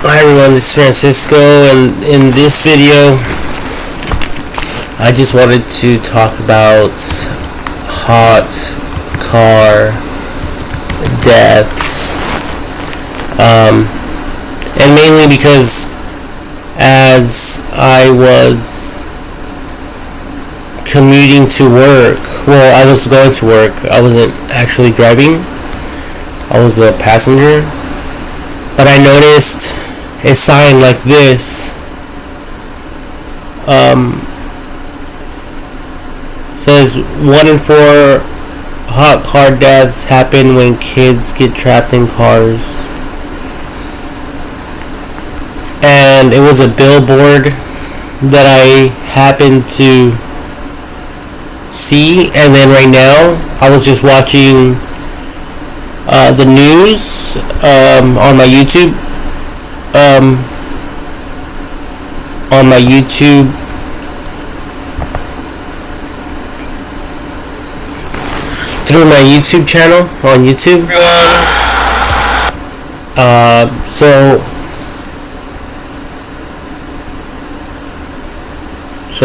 Hi everyone, this is Francisco, and in this video I just wanted to talk about hot car deaths, and mainly because as I was commuting to work, well, I was going to work, I wasn't actually driving, I was a passenger, but I noticed a sign like this. Says 1 in 4 hot car deaths happen when kids get trapped in cars. And it was a billboard that I happened to see, and then right now I was just watching the news on my YouTube through my YouTube channel on YouTube. So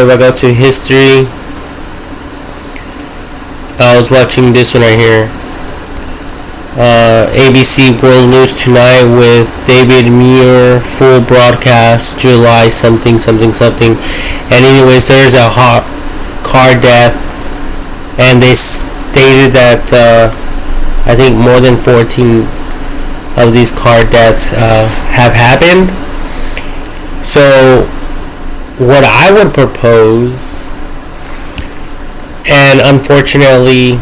if I go to history, I was watching this one right here. ABC World News Tonight with David Muir, full broadcast, July something. And anyways, there's a hot car death, and they stated that I think more than 14 of these car deaths have happened. So what I would propose, and unfortunately,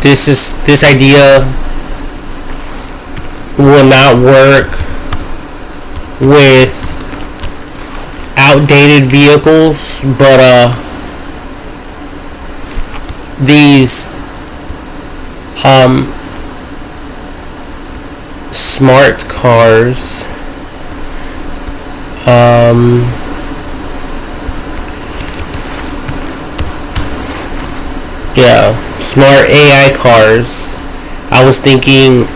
this idea will not work with outdated vehicles, but these smart cars, smart AI cars. I was thinking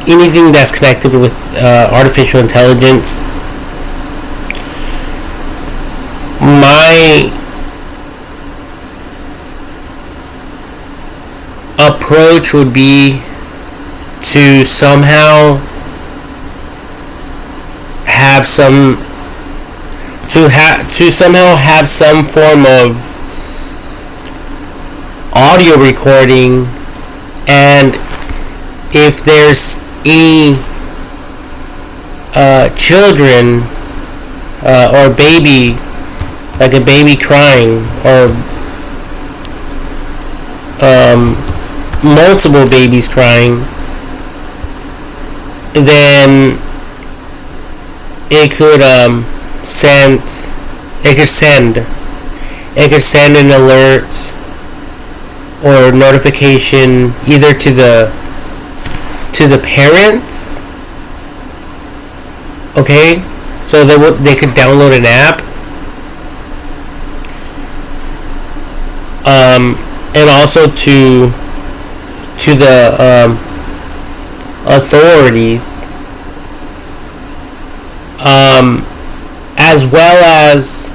anything that's connected with artificial intelligence. My approach would be to somehow have some form of audio recording, and if there's any children or baby, like a baby crying, or multiple babies crying, then it could send an alert or notification either to the parents. Okay, so they could download an app, and also to the authorities, as well as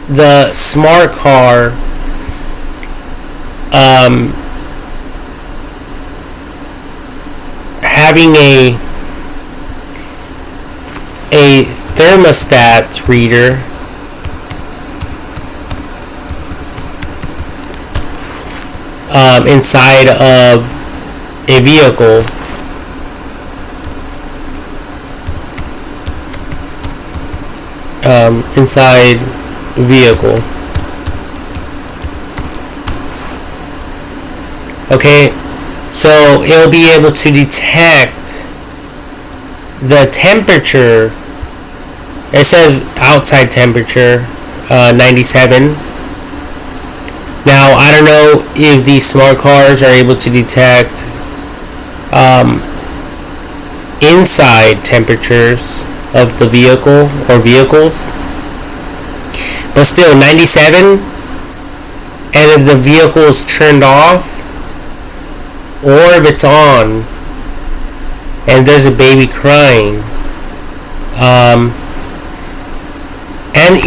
the smart car having a thermostat reader inside of a vehicle. Inside vehicle. Okay, so it'll be able to detect the temperature. It says outside temperature 97. Now I don't know if these smart cars are able to detect inside temperatures of the vehicle or vehicles, but still 97. And if the vehicle is turned off, or if it's on, and there's a baby crying. And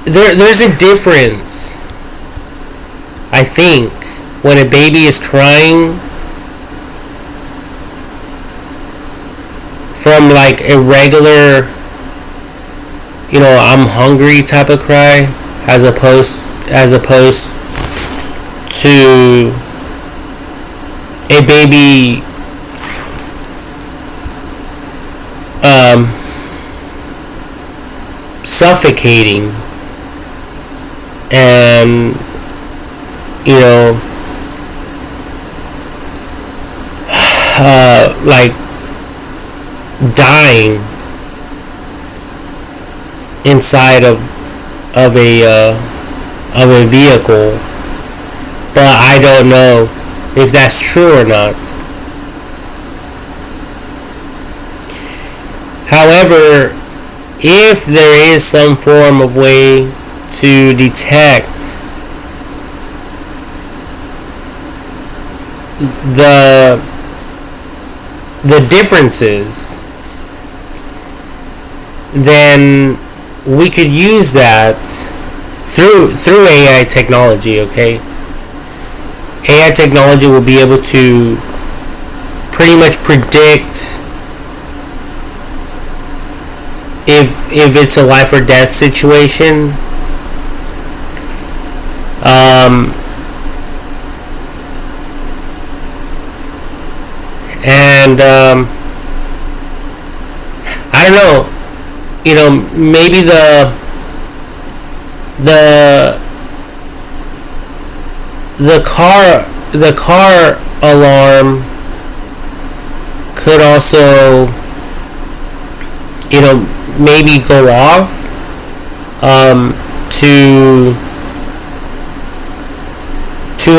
there's a difference, I think, when a baby is crying from like a regular, I'm hungry type of cry, as opposed to a baby suffocating and like dying inside of a vehicle. But I don't know if that's true or not. However, if there is some form of way to detect the differences, then we could use that through AI technology. Okay, AI technology will be able to pretty much predict if it's a life or death situation. And I don't know, maybe the car alarm could also maybe go off to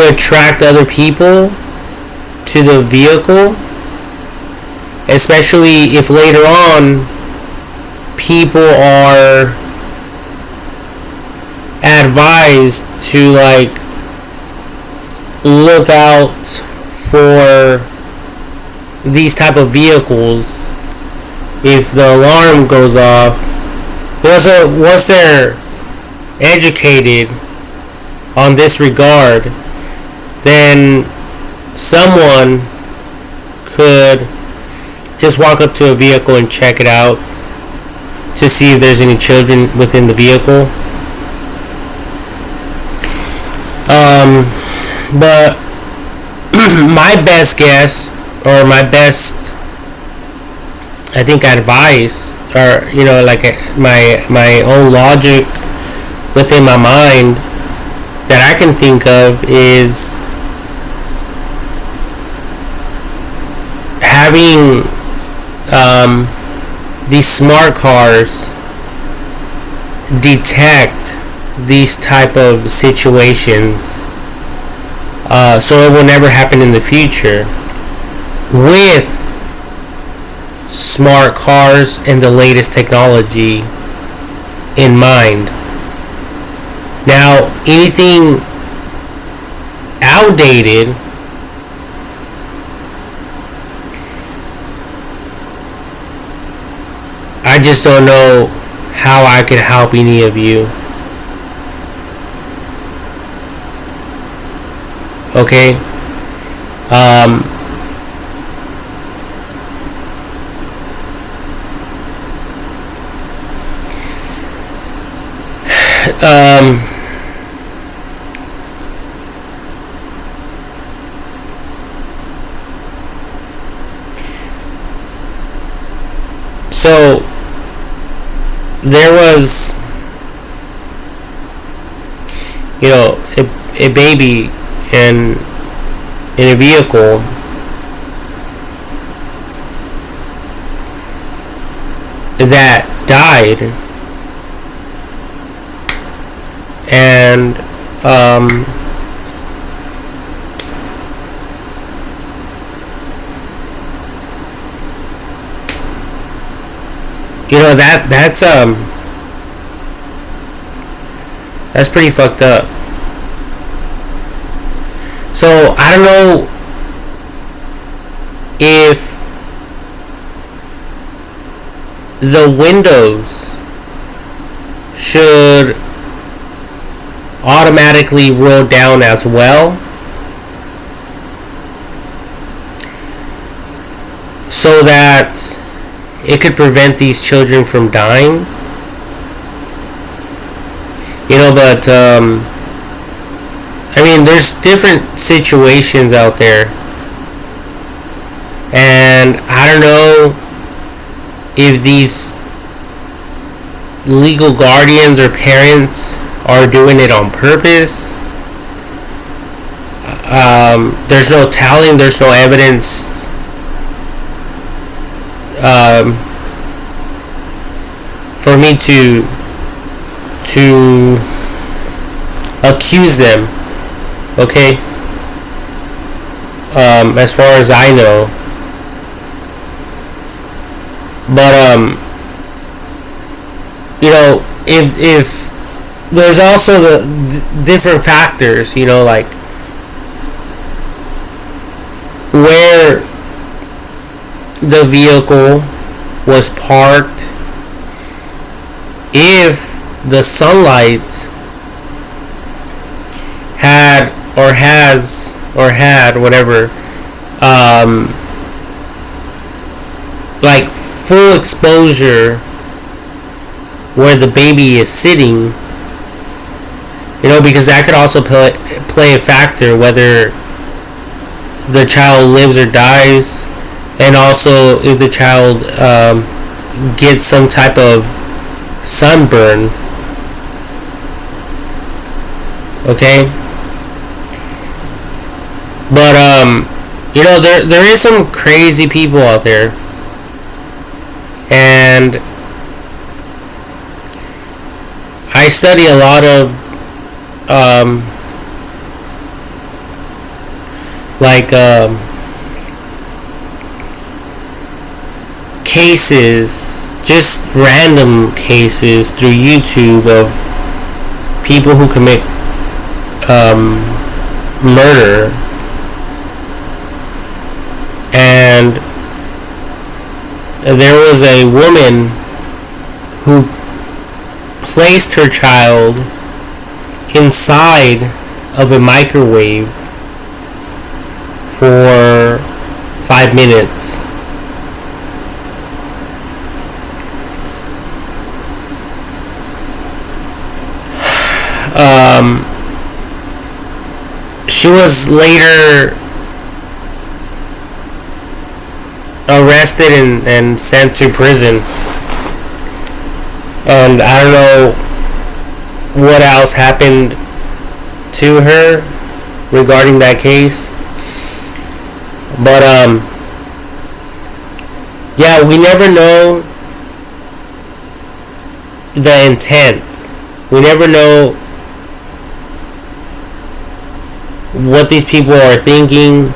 attract other people to the vehicle, especially if later on people are advised to like look out for these type of vehicles if the alarm goes off. Also, once they're educated on this regard, then someone could just walk up to a vehicle and check it out to see if there's any children within the vehicle. But my best guess, or my best, I think, advice, or like my own logic within my mind that I can think of, is having these smart cars detect these type of situations, so it will never happen in the future, with smart cars and the latest technology in mind. Now, anything outdated, I just don't know how I could help any of you. Okay? So there was, a baby in a vehicle that died, and that's pretty fucked up. So I don't know if the windows should automatically roll down as well, so that it could prevent these children from dying. But I mean, there's different situations out there, and I don't know if these legal guardians or parents are doing it on purpose. There's no telling, there's no evidence for me to accuse them, okay? As far as I know. But if there's also the different factors, like where the vehicle was parked, if the sunlight had or has or had whatever like full exposure where the baby is sitting, because that could also play a factor whether the child lives or dies, and also if the child gets some type of sunburn. Okay, but there is some crazy people out there, and I study a lot of cases, just random cases through YouTube of people who commit murder, and there was a woman who placed her child inside of a microwave for 5 minutes. She was later arrested and sent to prison, and I don't know what else happened to her regarding that case, but yeah, we never know the intent. We never know what these people are thinking.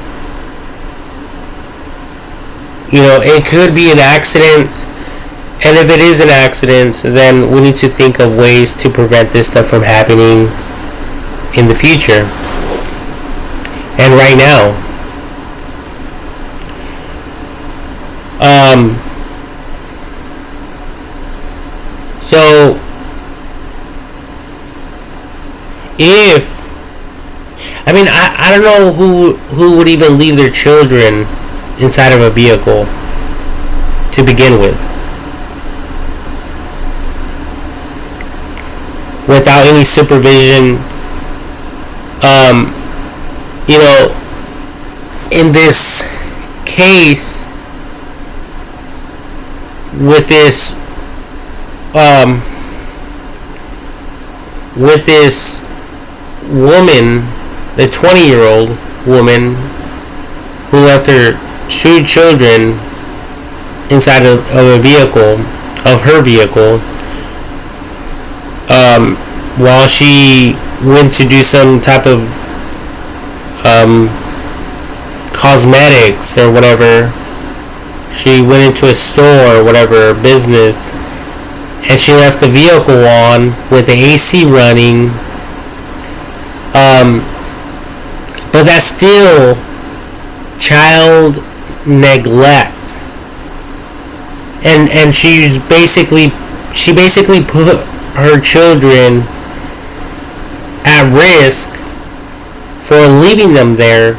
It could be an accident, and if it is an accident, then we need to think of ways to prevent this stuff from happening in the future and right now. So if I don't know who would even leave their children inside of a vehicle to begin with, without any supervision. In this case, with this woman, the 20-year-old woman who left her 2 children inside of her vehicle, while she went to do some type of cosmetics or whatever. She went into a store or whatever, business, and she left the vehicle on with the AC running. But that's still child neglect. and she basically put her children at risk for leaving them there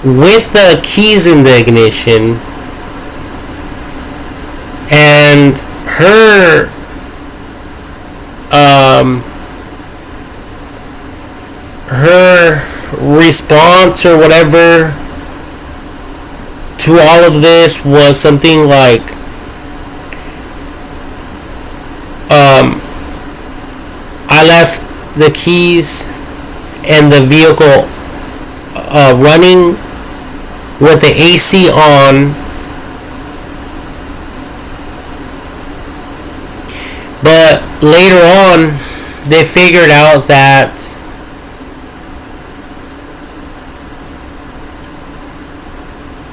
with the keys in the ignition, and her her response or whatever to all of this was something like, I left the keys and the vehicle running with the AC on, but later on they figured out that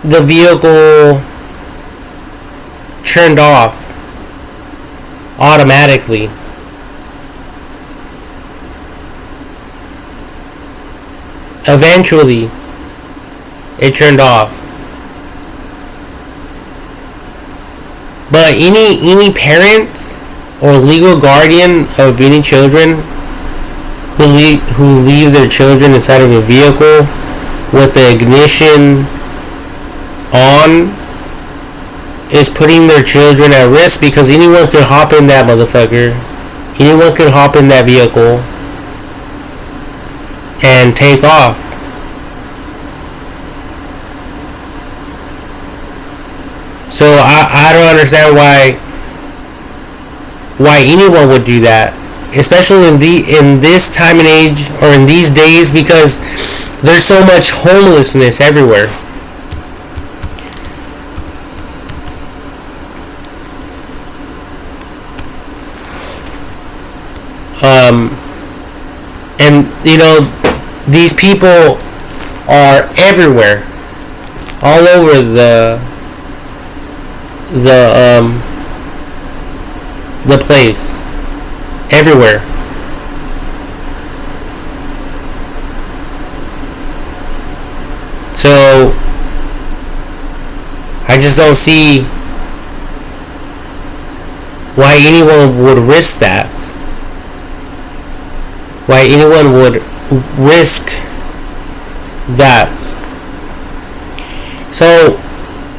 the vehicle turned off automatically. Eventually, it turned off. But any parent or legal guardian of any children who leave their children inside of a vehicle with the ignition on is putting their children at risk, because anyone could hop in that motherfucker. Anyone could hop in that vehicle and take off. So I don't understand why anyone would do that, especially in this time and age, or in these days, because there's so much homelessness everywhere. And these people are everywhere, all over the place, everywhere. So I just don't see why anyone would risk that. Why anyone would risk that. So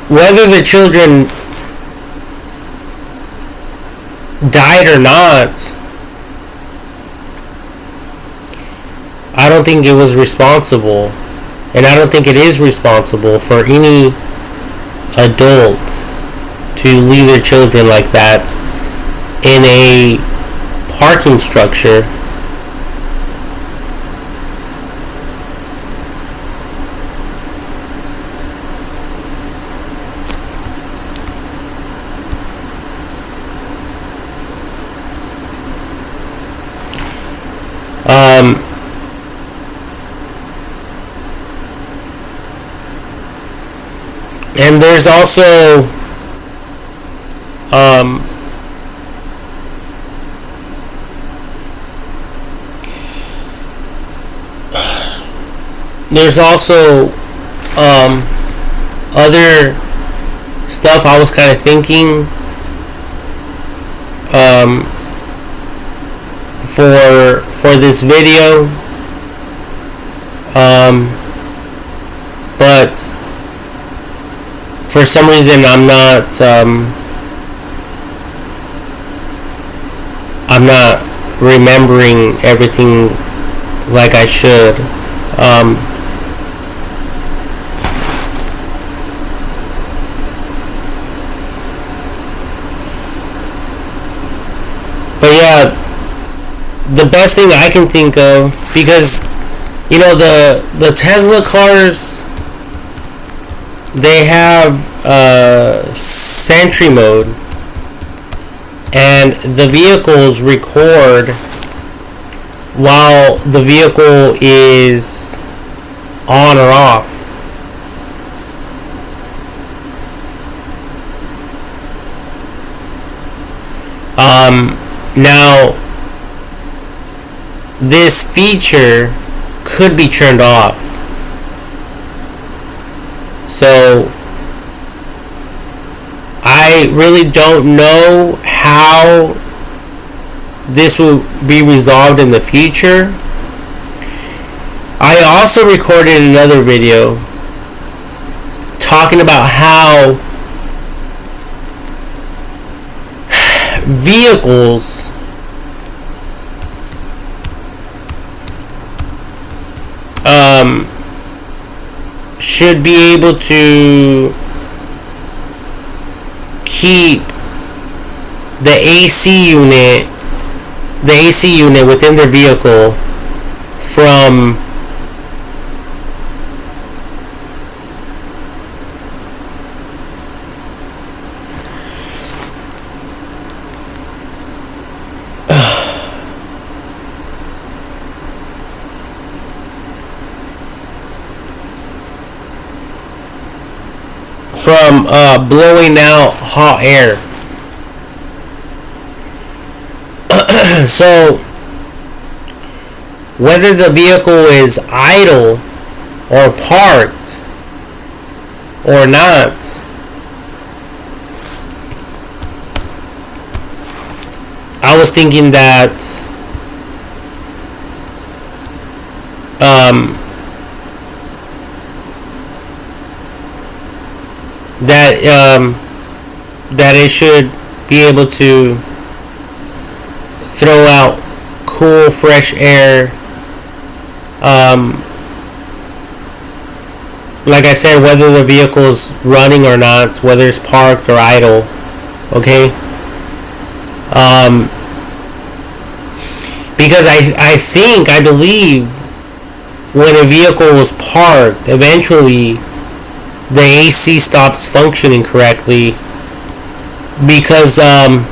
whether the children died or not, I don't think it was responsible, and I don't think it is responsible for any adult to leave their children like that in a parking structure. And there's also other stuff I was kind of thinking for this video, but for some reason I'm not remembering everything like I should. But yeah, the best thing I can think of, because the Tesla cars, they have Sentry mode, and the vehicles record while the vehicle is on or off. Now, this feature could be turned off. So I really don't know how this will be resolved in the future. I also recorded another video talking about how vehicles should be able to keep the AC unit within their vehicle from blowing out hot air. So whether the vehicle is idle or parked or not, I was thinking that that it should be able to throw out cool, fresh air. Like I said, whether the vehicle's running or not, whether it's parked or idle, okay? Because I believe when a vehicle was parked, eventually the AC stops functioning correctly, because at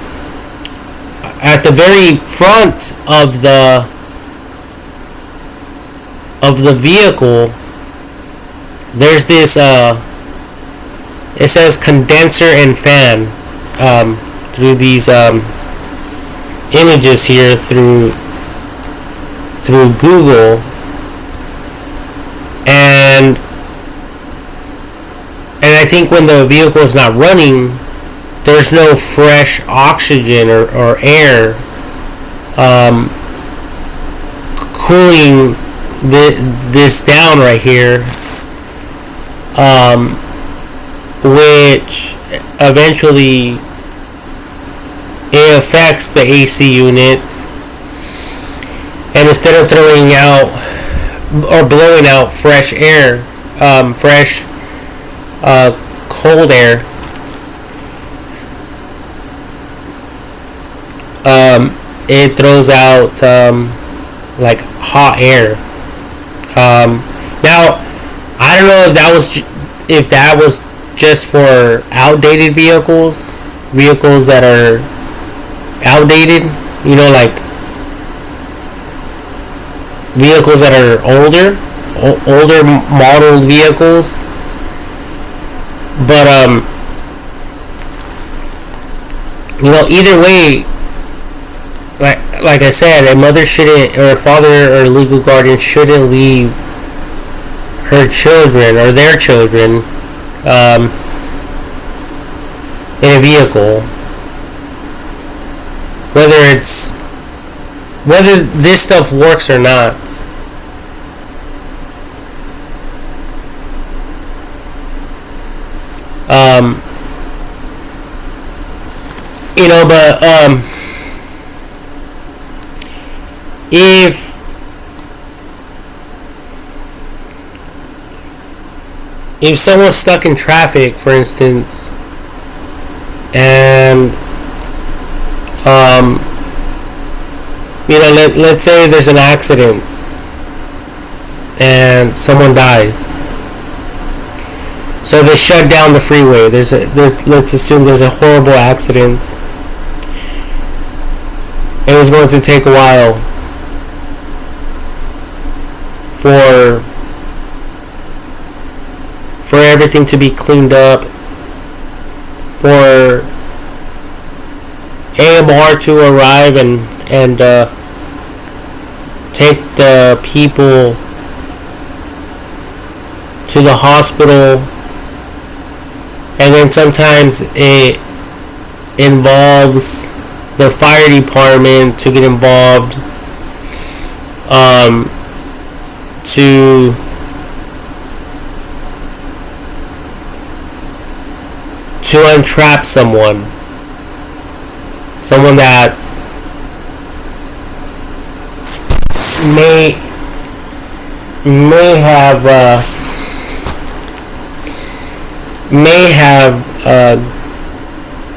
the very front of the vehicle, there's this it says condenser and fan through these images here through Google, and I think when the vehicle is not running, there's no fresh oxygen or air cooling this down right here, which eventually it affects the AC units, and instead of throwing out or blowing out fresh air, fresh cold air, it throws out like hot air. Now I don't know if that was just for outdated vehicles that are outdated, like vehicles that are older model vehicles, but either way, like I said, a mother shouldn't, or a father or legal guardian shouldn't leave her children or their children in a vehicle, whether this stuff works or not. But if someone's stuck in traffic, for instance, and let's say there's an accident and someone dies, so they shut down the freeway. Let's assume there's a horrible accident, and it's going to take a while for everything to be cleaned up, for AMR to arrive and take the people to the hospital, and then sometimes involves the fire department to get involved, to untrap someone that may have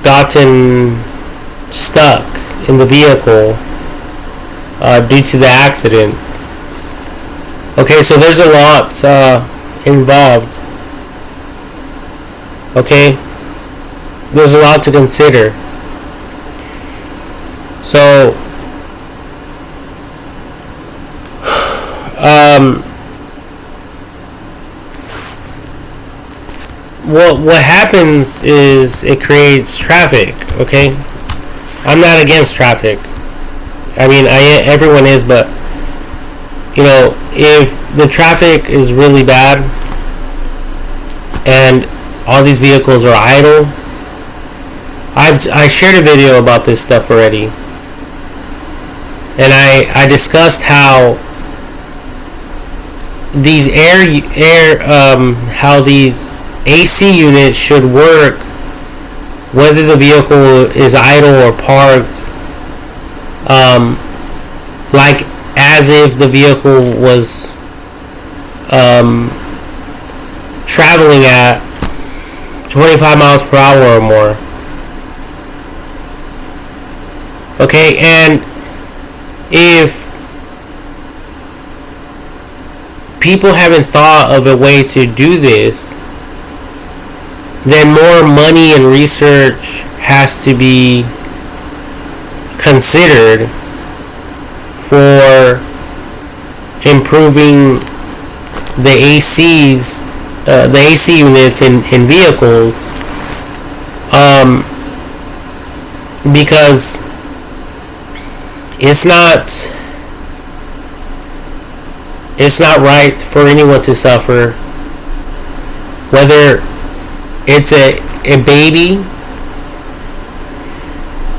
gotten stuck in the vehicle due to the accident. Okay, so there's a lot involved. Okay, there's a lot to consider. So, what happens is it creates traffic. Okay, I'm not against traffic. I mean, everyone is, but you know, if the traffic is really bad and all these vehicles are idle, I shared a video about this stuff already, and I discussed how these how these AC units should work whether the vehicle is idle or parked, like as if the vehicle was traveling at 25 miles per hour or more. Okay, and if people haven't thought of a way to do this, then more money and research has to be considered for improving the the AC units in vehicles, because it's not right for anyone to suffer, whether it's a baby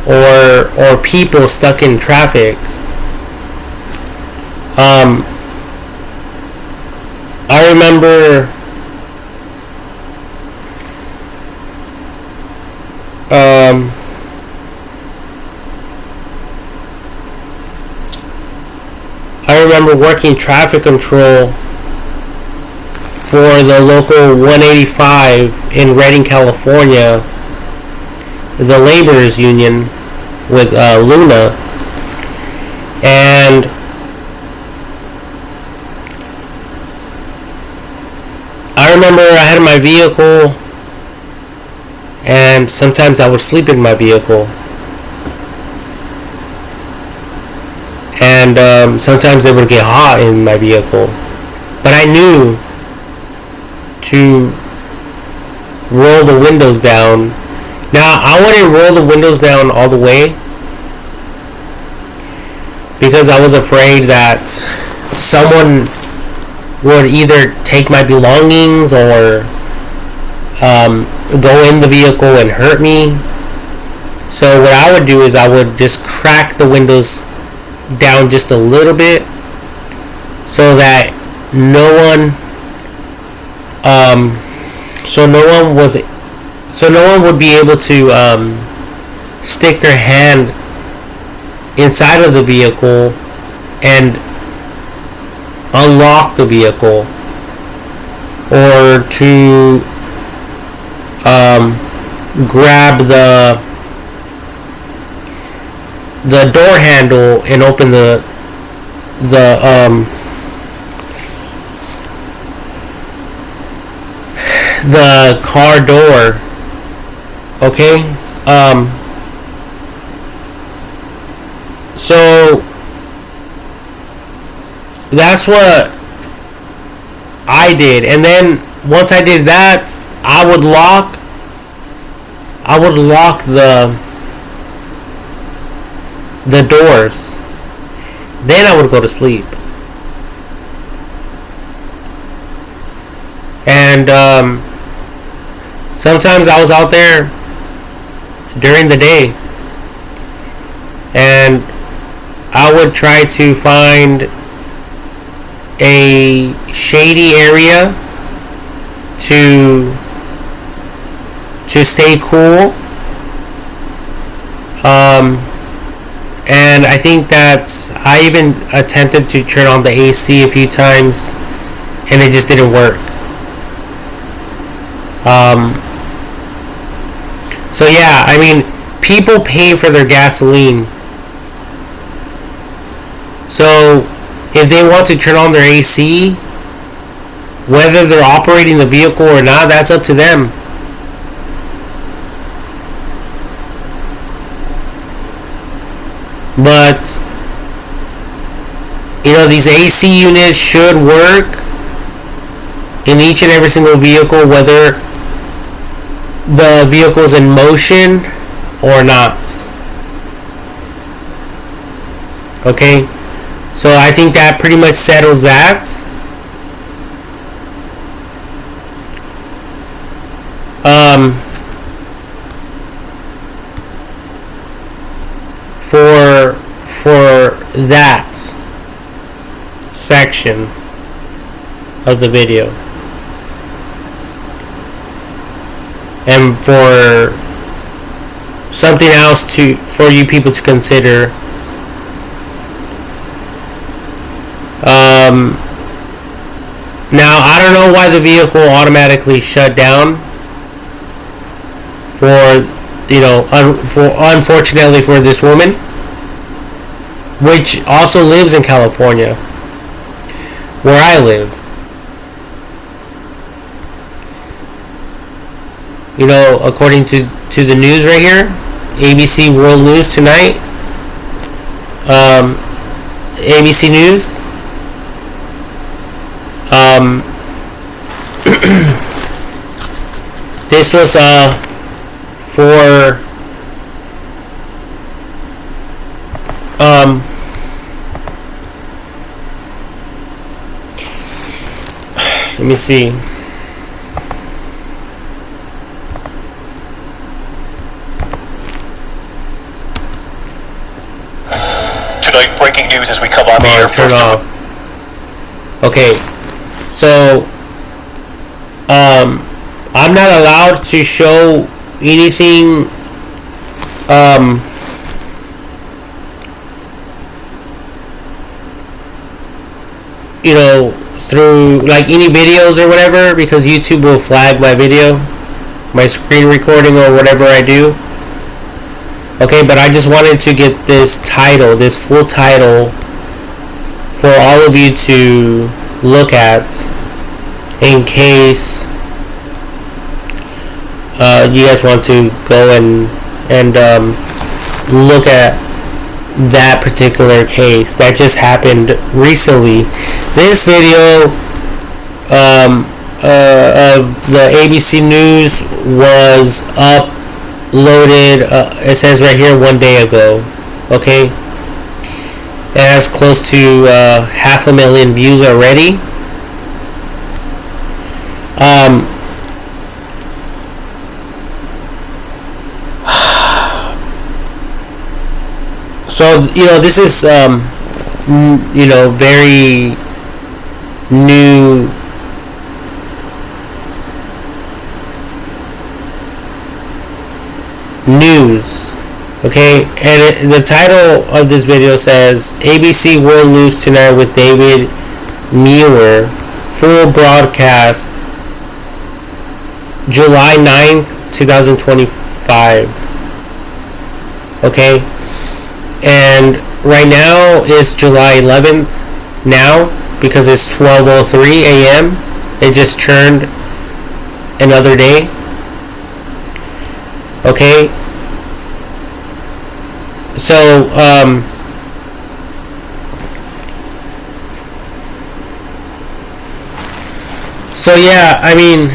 or people stuck in traffic. I remember working traffic control for the local 185 in Redding, California, the laborers union with Luna, and I remember I had my vehicle, and sometimes I would sleep in my vehicle, and sometimes it would get hot in my vehicle, but I knew to roll the windows down. Now, I wouldn't roll the windows down all the way because I was afraid that someone would either take my belongings or go in the vehicle and hurt me. So what I would do is I would just crack the windows down just a little bit so that no one would be able to stick their hand inside of the vehicle and unlock the vehicle, or to grab the door handle and open the car door. Okay, so that's what I did, and then once I did that, I would lock the doors. Then I would go to sleep. And sometimes I was out there during the day. And I would try to find a shady area to stay cool. And I think that I even attempted to turn on the AC a few times, and it just didn't work. So yeah, I mean, people pay for their gasoline. So if they want to turn on their AC, whether they're operating the vehicle or not, that's up to them. But these AC units should work in each and every single vehicle, whether the vehicle's in motion or not. Okay, so I think that pretty much settles that. For that section of the video, and for something else for you people to consider. Now I don't know why the vehicle automatically shut down. Unfortunately for this woman, which also lives in California, where I live. According to the news right here, ABC World News tonight, ABC News, this was for let me see. Tonight, breaking news as we come on the air. Turn off. Okay, so I'm not allowed to show anything through like any videos or whatever, because YouTube will flag my video, my screen recording, or whatever I do. Okay, but I just wanted to get this full title for all of you to look at, in case you guys want to go and look at that particular case that just happened recently. This video of the ABC News was uploaded, it says right here, 1 day ago. Okay, it has close to 500,000 views already. So this is very new news. Okay, and the title of this video says ABC World News Tonight with David Muir, full broadcast, July 9th, 2025. Okay, and right now it's July 11th now, because it's 12:03 a.m. It just turned another day. Okay, so yeah, I mean,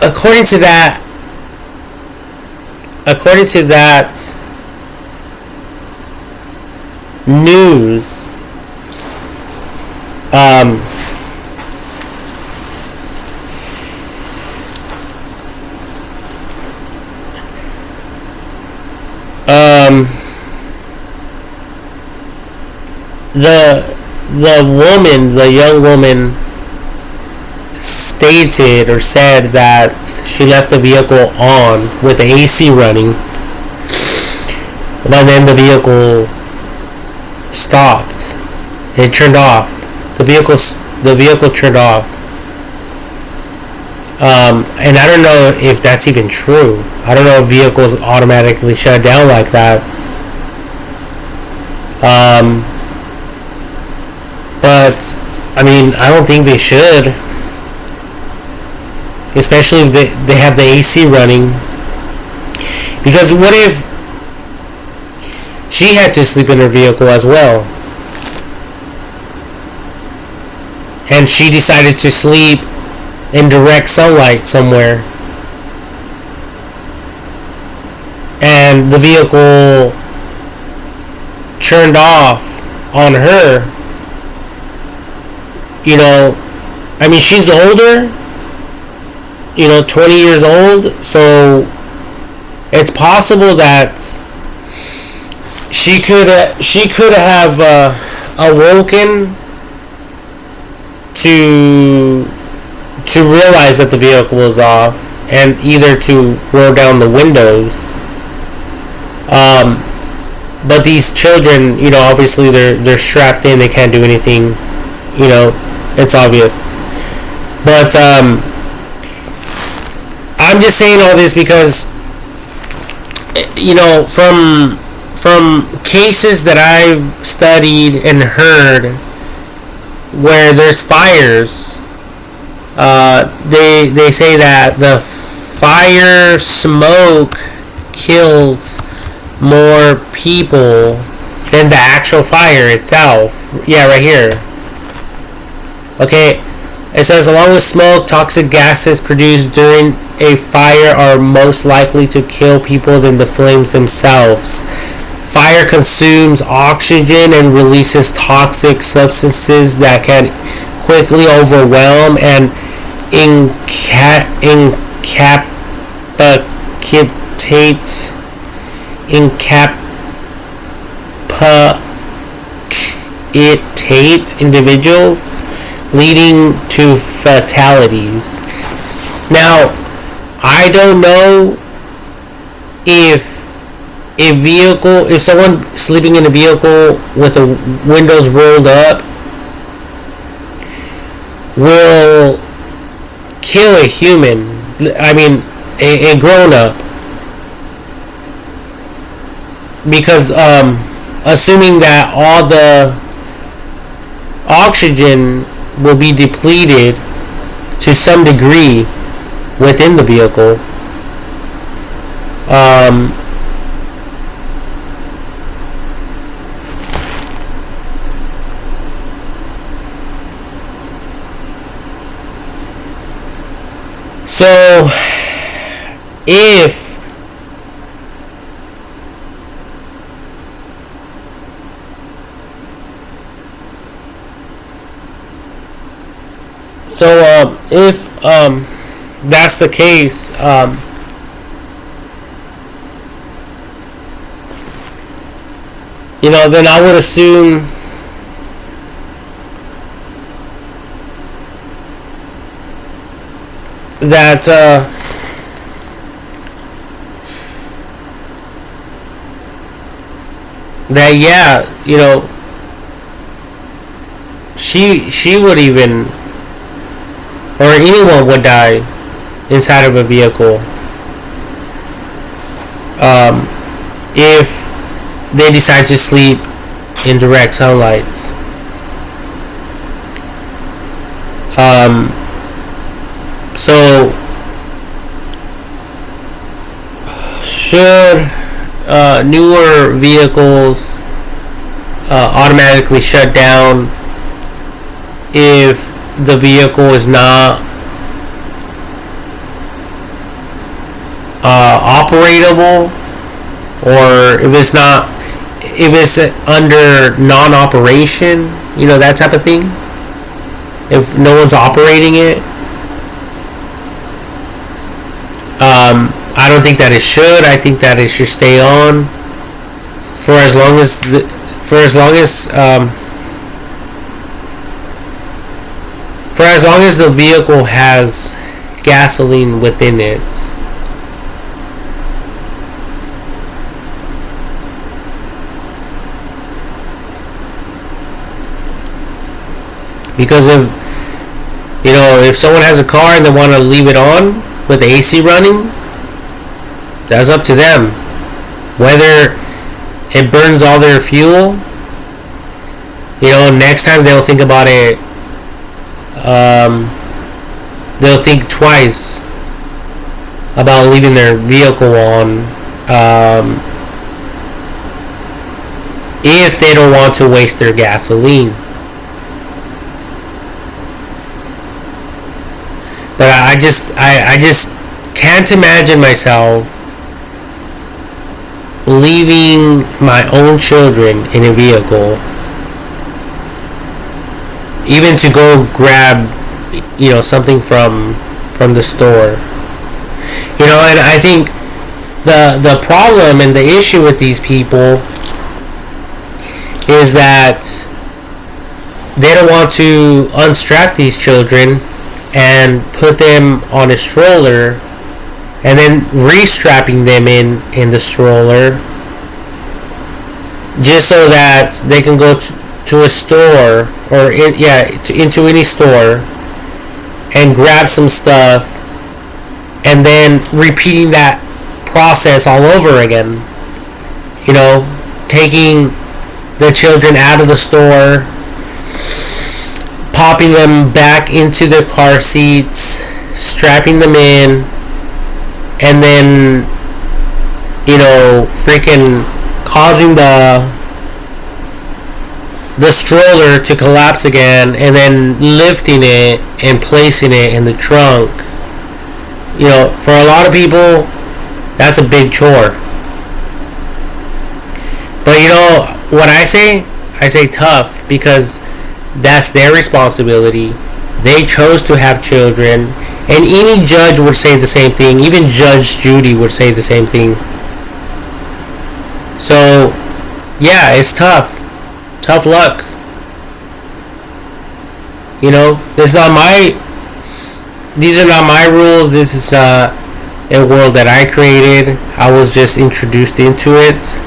according to that news, the young woman stated or said that she left the vehicle on with the AC running, and then the vehicle stopped. It turned off. The vehicle turned off. And I don't know if that's even true. I don't know if vehicles automatically shut down like that. But I mean, I don't think they should, especially if they have the AC running. Because what if she had to sleep in her vehicle as well, and she decided to sleep in direct sunlight somewhere, and the vehicle turned off on her? You know, I mean, she's older, 20 years old, so it's possible that she could have awoken to realize that the vehicle was off, and either to roll down the windows. But these children, obviously they're strapped in, they can't do anything, it's obvious. But I'm just saying all this because, from cases that I've studied and heard where there's fires, they say that the fire smoke kills more people than the actual fire itself. Yeah, right here. Okay, it says, along with smoke, toxic gases produced during a fire are most likely to kill people than the flames themselves. Fire consumes oxygen and releases toxic substances that can quickly overwhelm and incapacitate individuals, leading to fatalities. Now, I don't know if someone sleeping in a vehicle with the windows rolled up will kill a human. I mean, a grown up, because assuming that all the oxygen will be depleted to some degree within the vehicle. So if that's the case, then I would assume that yeah, she would even, or anyone would die inside of a vehicle if they decide to sleep in direct sunlight. So should newer vehicles automatically shut down if the vehicle is not operatable, or if it's under non-operation, that type of thing, if no one's operating it? I don't think that it should. I think that it should stay on for as long as for as long as the vehicle has gasoline within it. Because if someone has a car and they want to leave it on with the AC running, that's up to them. Whether it burns all their fuel, next time they'll think about it. They'll think twice about leaving their vehicle on if they don't want to waste their gasoline. But I just can't imagine myself leaving my own children in a vehicle, even to go grab something from the store. And I think the problem and the issue with these people is that they don't want to unstrap these children and put them on a stroller and then restrapping them in the stroller just so that they can go to a store or into any store and grab some stuff, and then repeating that process all over again. Taking the children out of the store, popping them back into their car seats, strapping them in, and then freaking causing the stroller to collapse again, and then lifting it and placing it in the trunk. For a lot of people, that's a big chore. But what I say tough, because that's their responsibility. They chose to have children, and any judge would say the same thing. Even Judge Judy would say the same thing. So, yeah, it's tough. Tough luck. These are not my rules. This is a world that I created. I was just introduced into it,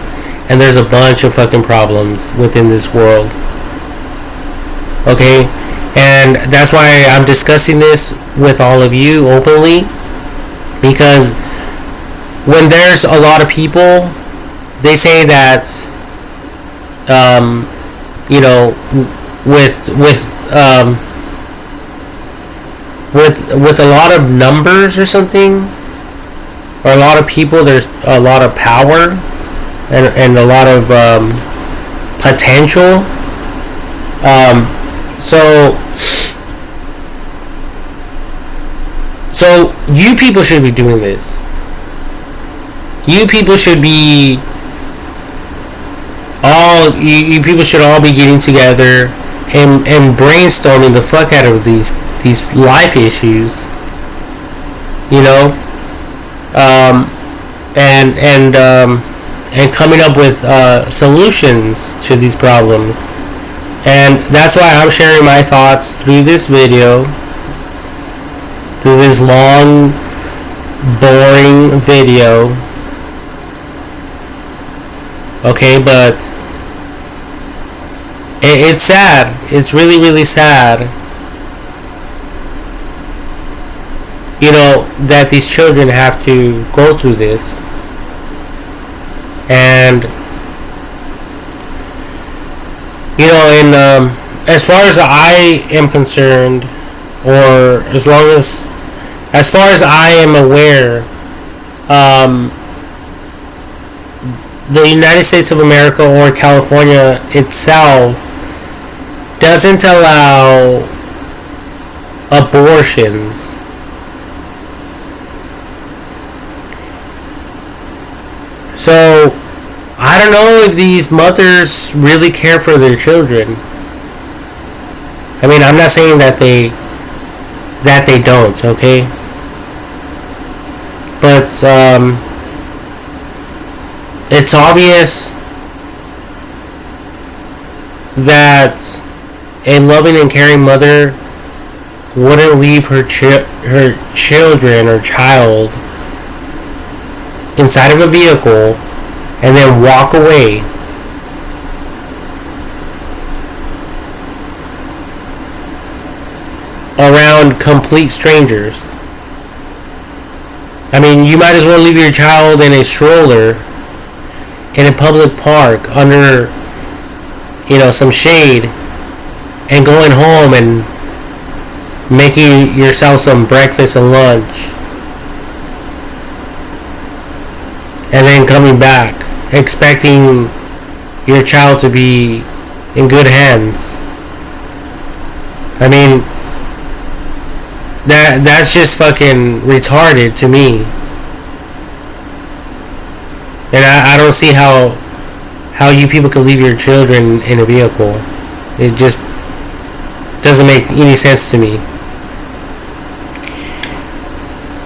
and there's a bunch of fucking problems within this world. Okay? And that's why I'm discussing this with all of you openly, because when there's a lot of people, they say that with a lot of numbers or something, or a lot of people, there's a lot of power and a lot of potential. So you people should be doing this. You people should be you people should all be getting together and brainstorming the fuck out of these life issues. And coming up with solutions to these problems. And that's why I'm sharing my thoughts through this video, through this long, boring video. Okay, but it's sad. It's really, really sad. That these children have to go through this. And as far as I am concerned, or as far as I am aware, the United States of America or California itself doesn't allow abortions. So I don't know if these mothers really care for their children. I mean, I'm not saying that they don't, okay? But it's obvious that a loving and caring mother wouldn't leave her children or child inside of a vehicle and then walk away around complete strangers. I mean, you might as well leave your child in a stroller in a public park under, some shade, and going home and making yourself some breakfast and lunch, and then coming back expecting your child to be in good hands. I mean, that's just fucking retarded to me. And I don't see how you people can leave your children in a vehicle. It just doesn't make any sense to me.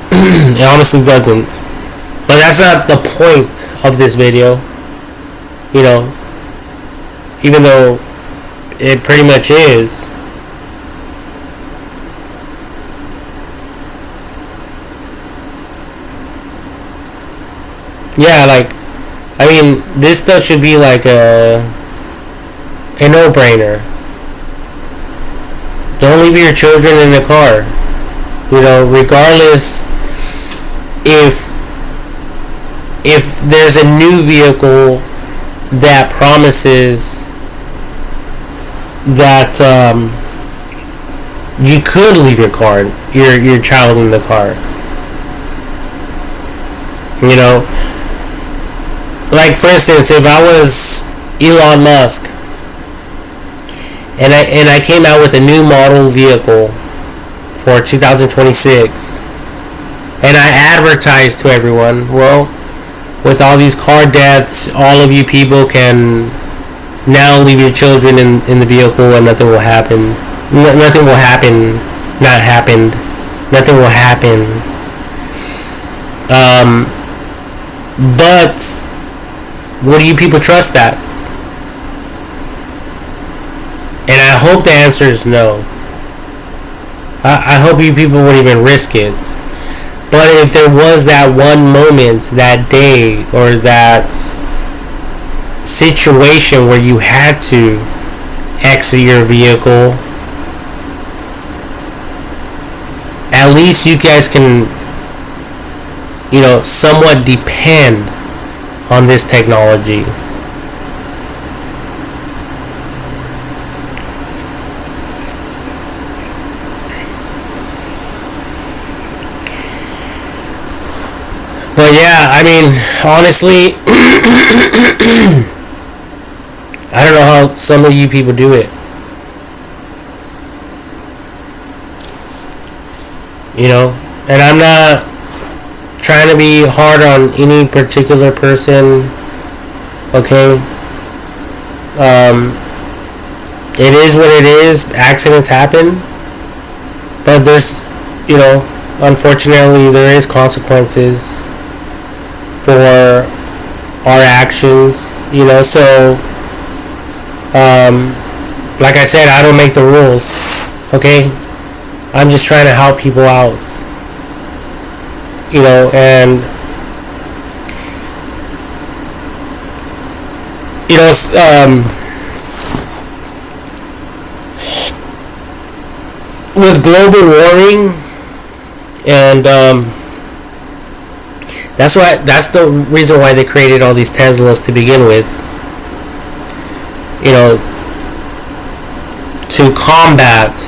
It honestly doesn't. But that's not the point of this video. Even though it pretty much is. Yeah, this stuff should be like a no-brainer. Don't leave your children in the car. Regardless if there's a new vehicle that promises that you could leave your child in the car. Like, for instance, if I was Elon Musk and I came out with a new model vehicle for 2026 and I advertised to everyone, well, with all these car deaths, all of you people can now leave your children in the vehicle and nothing will happen. Nothing will happen. Not happened. Nothing will happen. But would you people trust that? And I hope the answer is no. I hope you people wouldn't even risk it. But if there was that one moment, that day, or that situation where you had to exit your vehicle, at least you guys can, somewhat depend on this technology. But yeah, I mean, honestly, I don't know how some of you people do it. And I'm not trying to be hard on any particular person, okay? It is what it is. Accidents happen. But there's, unfortunately, there is consequences for our actions, so, like I said, I don't make the rules, okay? I'm just trying to help people out, and, with global warming, and, that's the reason why they created all these Teslas to begin with, to combat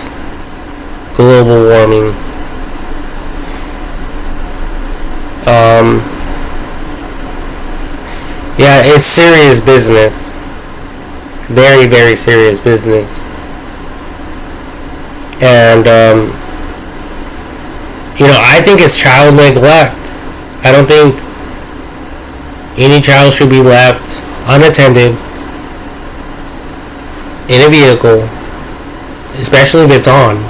global warming. Yeah, it's serious business. Very, very serious business. And, I think it's child neglect. I don't think any child should be left unattended in a vehicle, especially if it's on.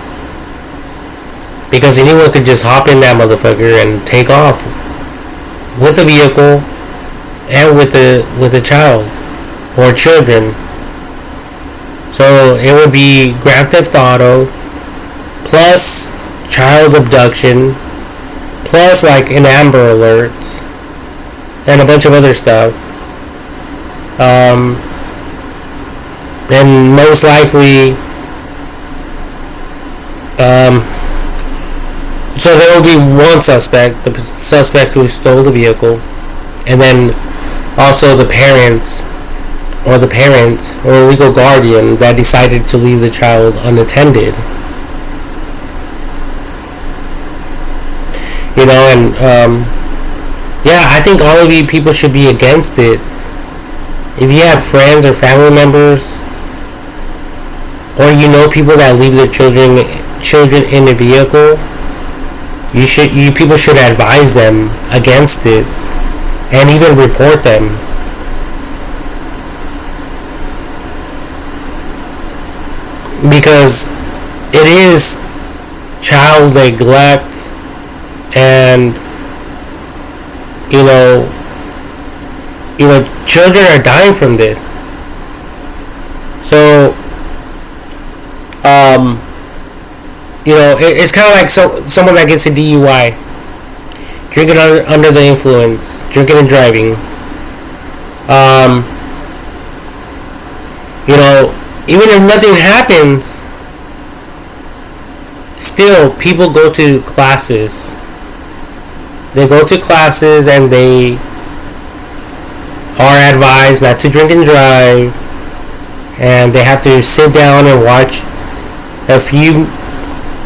Because anyone could just hop in that motherfucker and take off with the vehicle and with the child or children. So it would be Grand Theft Auto plus child abduction, plus like an Amber Alert and a bunch of other stuff. And most likely, so there will be one suspect, the suspect who stole the vehicle, and then also the parents or legal guardian that decided to leave the child unattended. You know, and yeah, I think all of you people should be against it. If you have friends or family members, or you know people that leave their children in a vehicle, you people should advise them against it, and even report them. Because it is child neglect, and you know, children are dying from this. So, it's kind of like someone that gets a DUI, drinking under the influence, drinking and driving. Even if nothing happens, still people go to classes. They go to classes and they are advised not to drink and drive, and they have to sit down and watch a few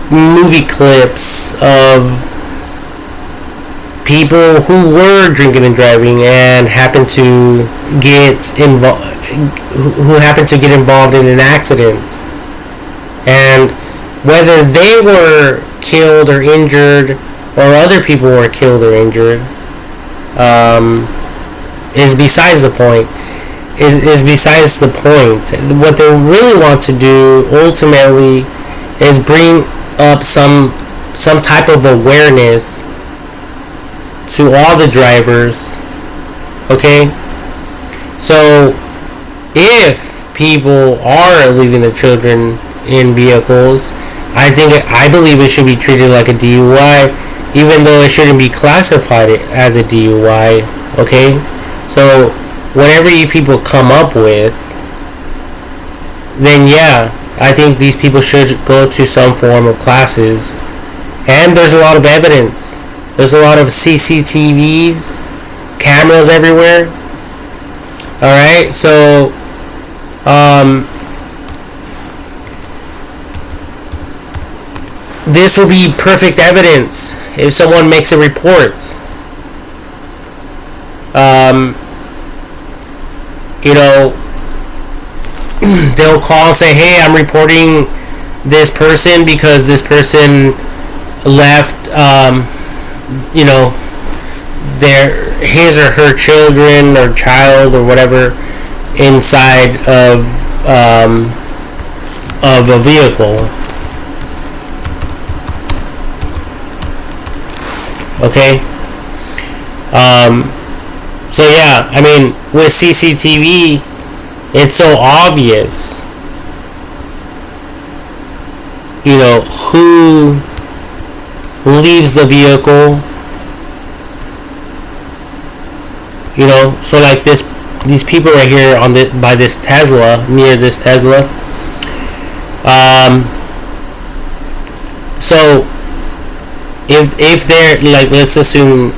movie clips of people who were drinking and driving and happened to get involved in an accident, and whether they were killed or injured or other people were killed or injured is besides the point. What they really want to do ultimately is bring up some type of awareness to all the drivers. Okay? So if people are leaving their children in vehicles, I believe it should be treated like a DUI, even though it shouldn't be classified as a DUI. Okay? So whatever you people come up with, then yeah, I think these people should go to some form of classes. And there's a lot of evidence. There's a lot of CCTVs, cameras everywhere. Alright, so this will be perfect evidence if someone makes a report. They'll call and say, hey, I'm reporting this person because this person left, his or her children or child or whatever inside of a vehicle. Okay? So yeah, I mean, with CCTV, it's so obvious, who leaves the vehicle. So like these people right here by this Tesla, near this Tesla. So if they're like, let's assume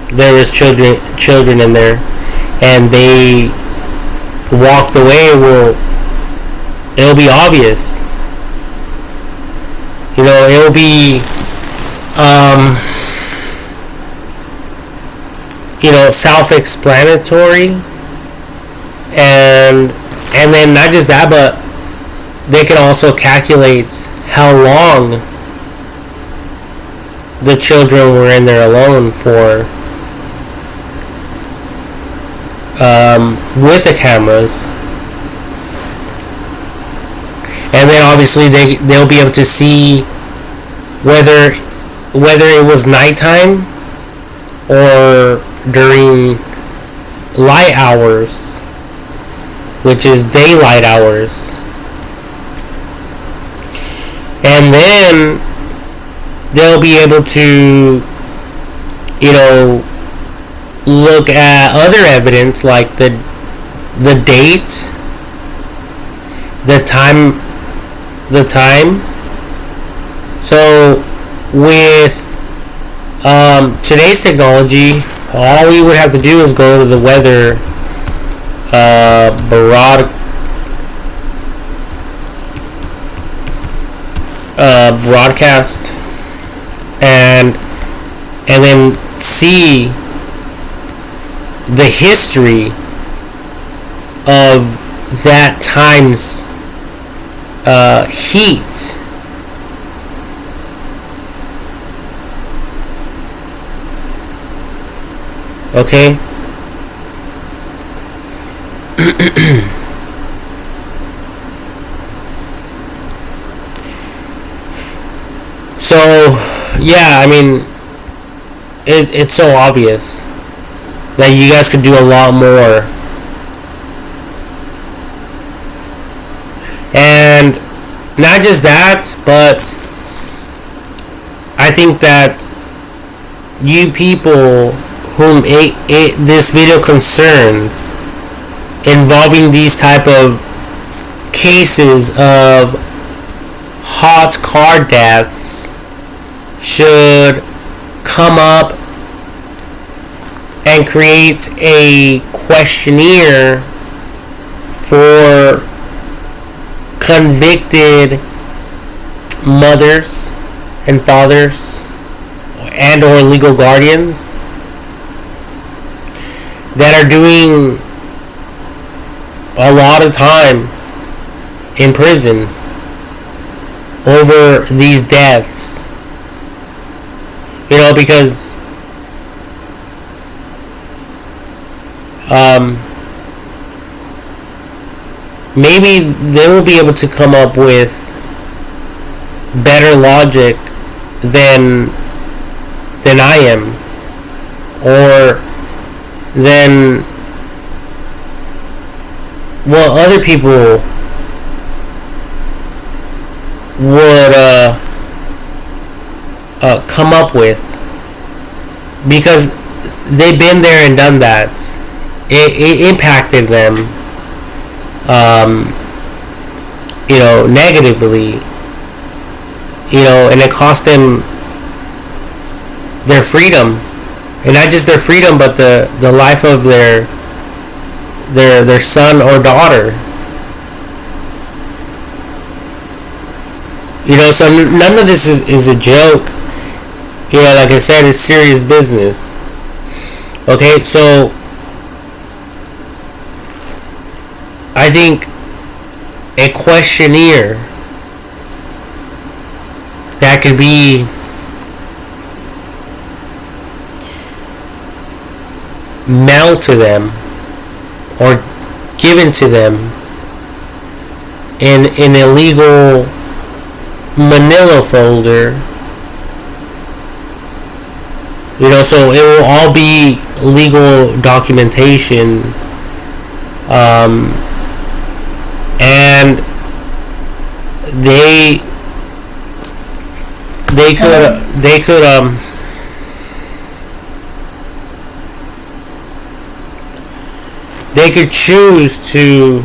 there was children in there, and they walked away, well, it'll be obvious. It'll be self-explanatory, and then not just that, but they can also calculate how long the children were in there alone for, with the cameras. And then obviously they'll be able to see whether it was nighttime or during light hours, which is daylight hours. And then they'll be able to, you know, look at other evidence like the date, the time. So with today's technology, all we would have to do is go to the weather broadcast and then see the history of that time's heat. Okay? So, yeah, I mean, it's so obvious that you guys could do a lot more. And not just that, but I think that you people whom this video concerns, involving these type of cases of hot car deaths, should come up and create a questionnaire for convicted mothers and fathers and or legal guardians that are doing a lot of time in prison over these deaths. You know, because maybe they will be able to come up with better logic than I am, or than what other people would come up with, because they've been there and done that. It impacted them, you know, negatively, you know, and it cost them their freedom, and not just their freedom, but the life of their son or daughter. You know, so none of this is a joke. You know, like I said, it's serious business. Okay, so I think a questionnaire that could be mailed to them or given to them in an illegal manila folder, you know, so it will all be legal documentation, and they could choose to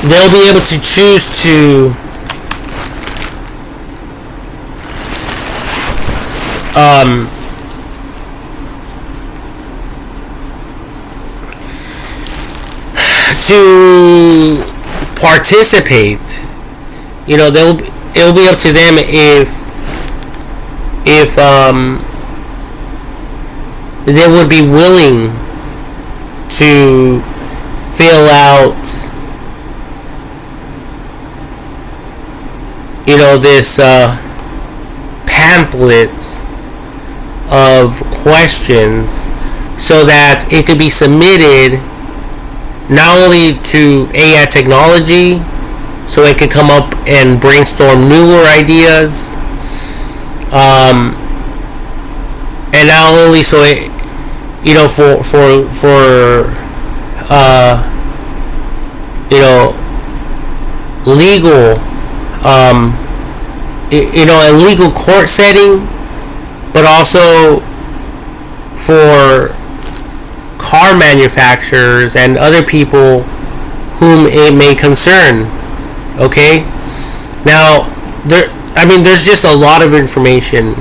they'll be able to choose to participate. You know, it'll be up to them if they would be willing to fill out, you know, this pamphlet of questions, so that it could be submitted not only to AI technology, so it could come up and brainstorm newer ideas, and not only so it, you know, for legal, a legal court setting, but also for car manufacturers and other people whom it may concern. Okay, now there's just a lot of information,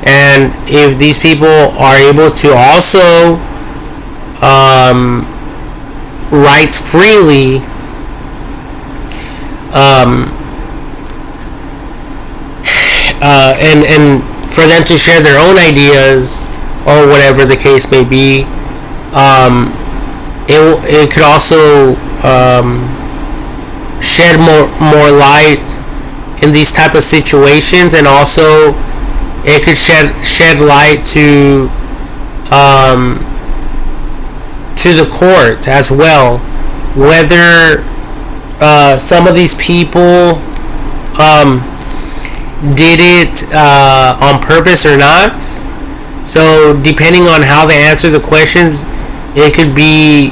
and if these people are able to also write freely, and for them to share their own ideas or whatever the case may be, it could also shed more light in these type of situations, and also it could shed light to the court as well, whether some of these people did it on purpose or not. So depending on how they answer the questions, it could be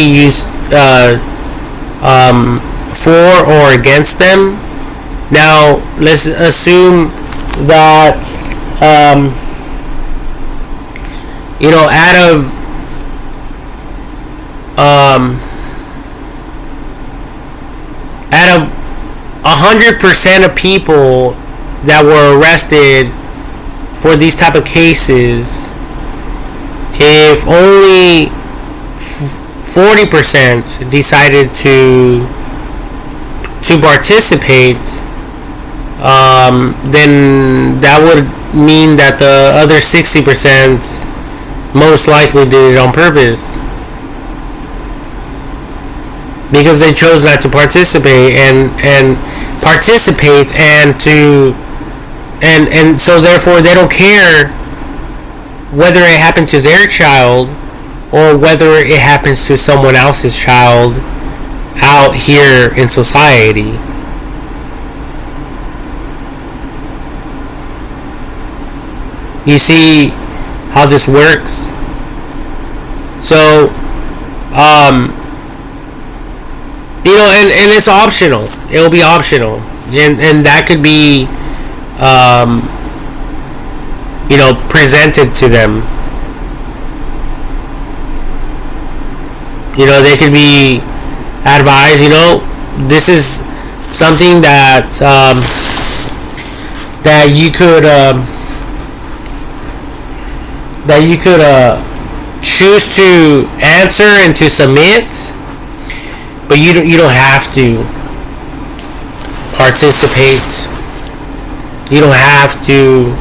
used for or against them. Now let's assume that out of 100% of people that were arrested for these type of cases, if only 40% decided to participate, then that would mean that the other 60% most likely did it on purpose, because they chose not to participate and so therefore they don't care whether it happened to their child or whether it happens to someone else's child out here in society. You see how this works? So, and it's optional. It will be optional, and that could be, presented to them. They could be advised. This is something that you could choose to answer and to submit, but you don't have to participate. You don't have to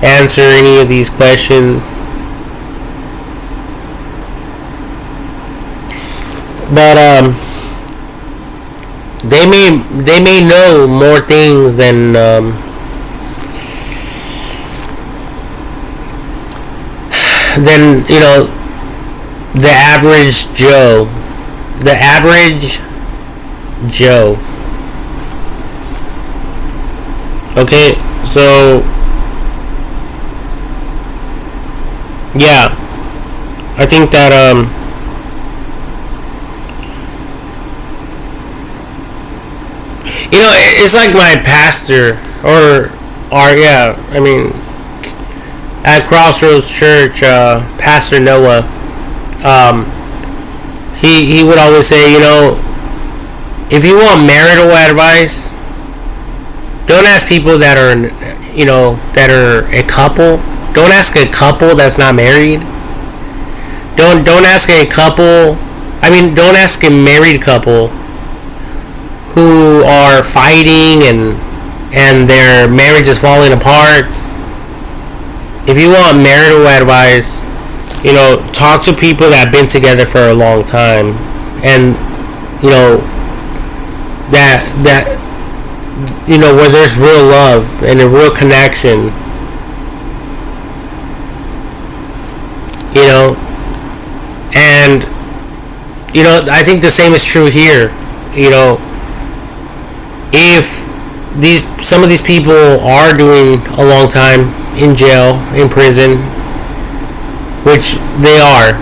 answer any of these questions. But they may know more things than the average Joe. The average Joe. Okay, so yeah, I think that it's like my pastor at Crossroads Church, Pastor Noah. He would always say, if you want marital advice, don't ask people that are a couple. Don't ask a couple that's not married. Don't ask a couple. Don't ask a married couple who are fighting and their marriage is falling apart. If you want marital advice, talk to people that have been together for a long time, and where there's real love and a real connection. And I think the same is true here. If some of these people are doing a long time in jail, in prison, which they are,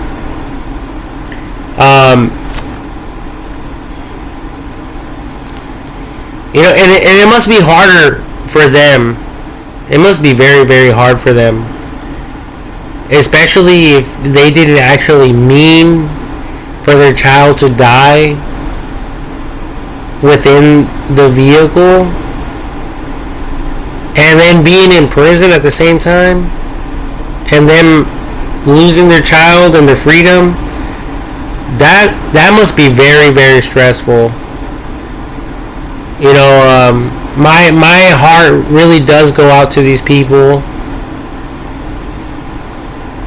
And it must be harder for them. It must be very, very hard for them, especially if they didn't actually mean for their child to die within the vehicle, and then being in prison at the same time, and then losing their child and their freedom. That must be very, very stressful. My heart really does go out to these people.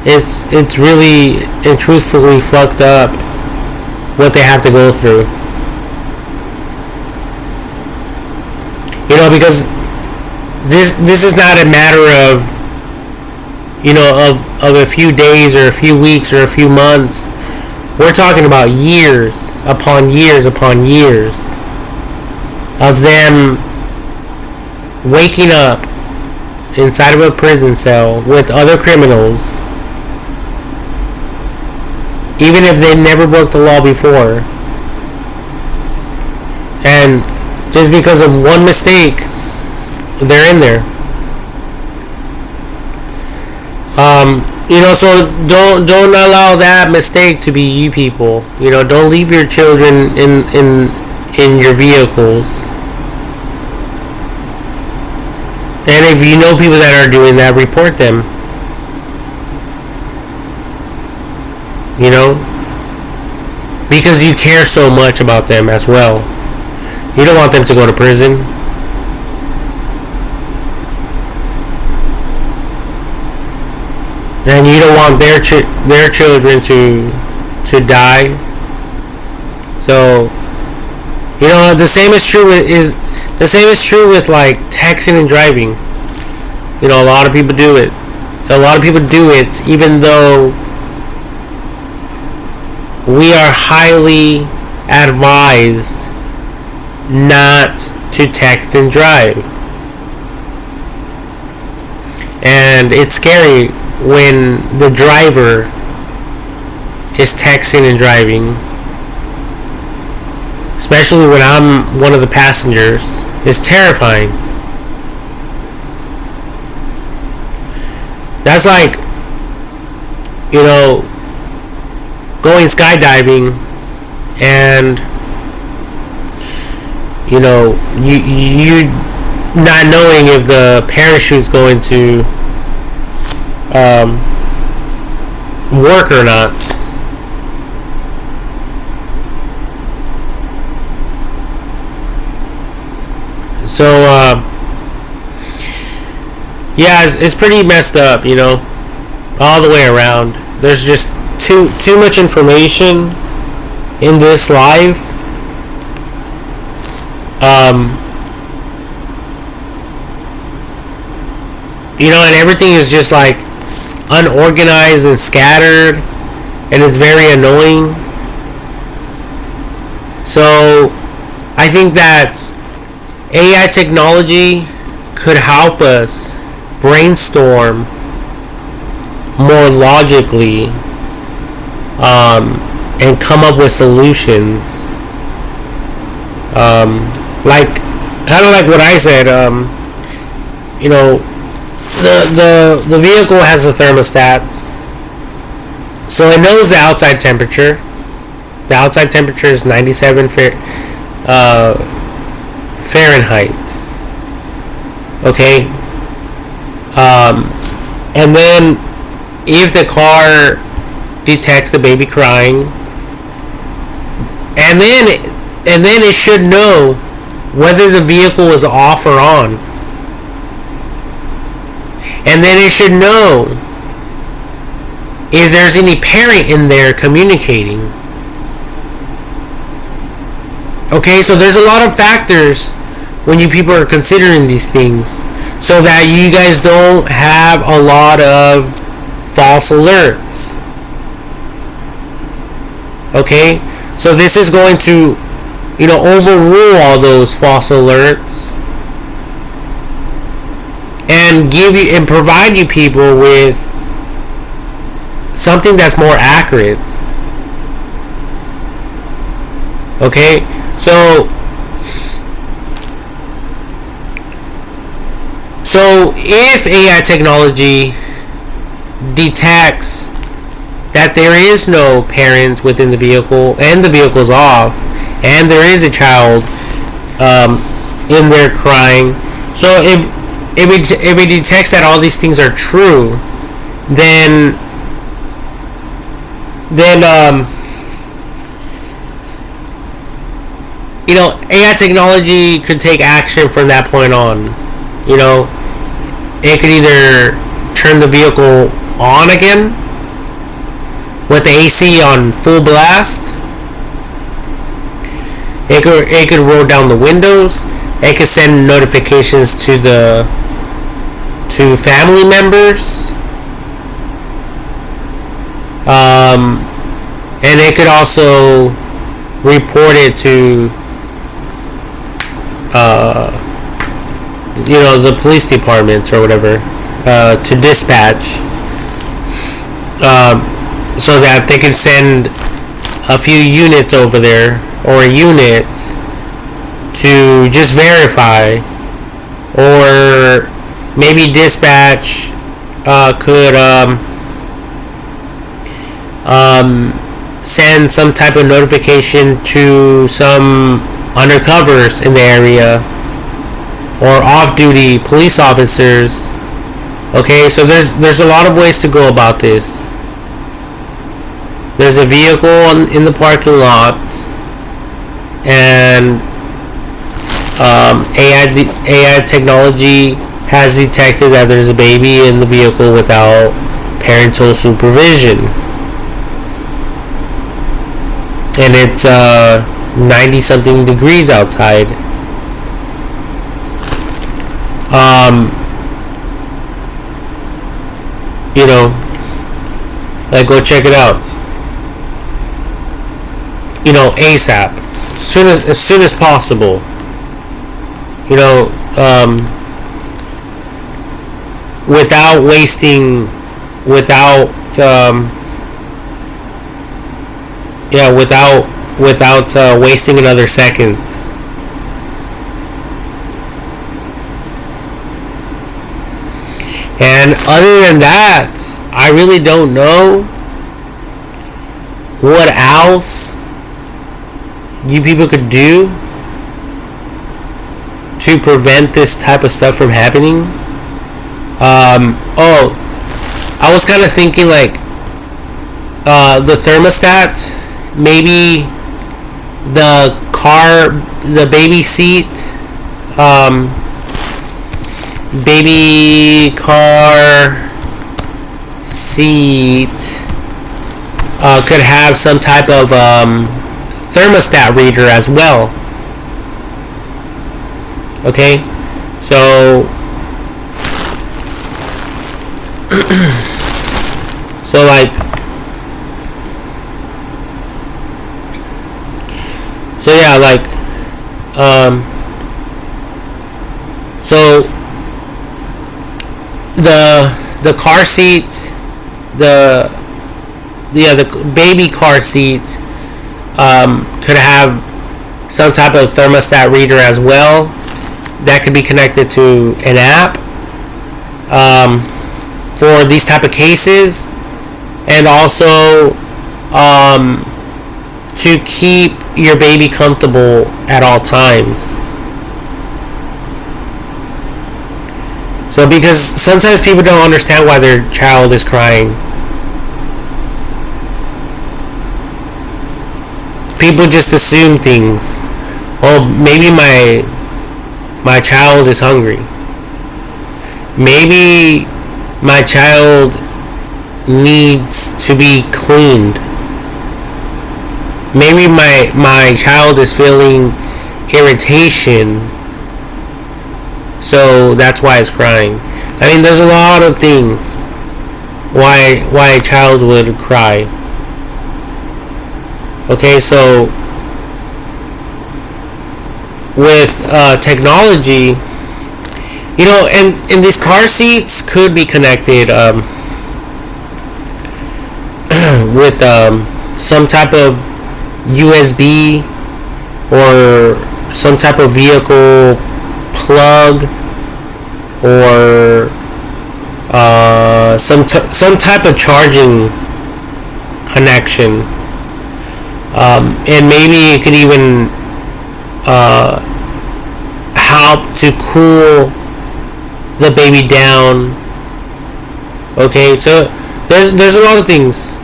It's really and truthfully fucked up what they have to go through. Because this is not a matter of of a few days or a few weeks or a few months. We're talking about years upon years upon years of them waking up inside of a prison cell with other criminals, even if they never broke the law before, and just because of one mistake, they're in there. So don't allow that mistake to be you people. Don't leave your children in your vehicles. And if you know people that are doing that, report them. Because you care so much about them as well. You don't want them to go to prison. And you don't want their children to die. So, the same is true with like texting and driving. A lot of people do it. A lot of people do it even though we are highly advised not to text and drive. And it's scary when the driver is texting and driving, especially when I'm one of the passengers. It's terrifying. That's like, going skydiving and you not knowing if the parachute's going to work or not. So it's pretty messed up, all the way around. There's just too much information in this life. And everything is just like unorganized and scattered, and it's very annoying. So I think that AI technology could help us brainstorm more logically, and come up with solutions. Like kind of like what I said. The vehicle has the thermostats, so it knows the outside temperature. The outside temperature is 97 Fahrenheit. Okay. And then if the car detects the baby crying, and then it should know whether the vehicle is off or on. And then it should know if there's any parent in there communicating. Okay, so there's a lot of factors when you people are considering these things, so that you guys don't have a lot of false alerts. Okay, so this is going to, overrule all those false alerts and give you and provide you people with something that's more accurate. Okay, so So if AI technology detects that there is no parent within the vehicle and the vehicle's off and there is a child in there crying, so if it detects that all these things are true, then AI technology could take action from that point on. It could either turn the vehicle on again with the AC on full blast. It could roll down the windows. It could send notifications to family members. And it could also report it to the police department or whatever, to dispatch, so that they could send a few units over there, or a unit, to just verify. Or maybe dispatch could send some type of notification to some undercovers in the area, or off-duty police officers. Okay, so there's a lot of ways to go about this. There's a vehicle in the parking lot, and AI technology has detected that there's a baby in the vehicle without parental supervision, and it's 90 something degrees outside. Like, go check it out. ASAP, as soon as possible. Without wasting another second. And other than that, I really don't know what else you people could do to prevent this type of stuff from happening. I was kind of thinking, like, the thermostat, maybe the baby seat, baby car seat could have some type of thermostat reader as well. Okay, so the car seat, the baby car seat could have some type of thermostat reader as well that could be connected to an app for these type of cases, and also to keep your baby comfortable at all times. So, because sometimes people don't understand why their child is crying. People just assume things. Oh, maybe my child is hungry. Maybe my child needs to be cleaned. Maybe my child is feeling irritation, so that's why it's crying. I mean, there's a lot of things why a child would cry. Okay, so with technology, and these car seats could be connected with some type of USB or some type of vehicle plug or some type of charging connection, and maybe it could even help to cool the baby down. Okay, so there's a lot of things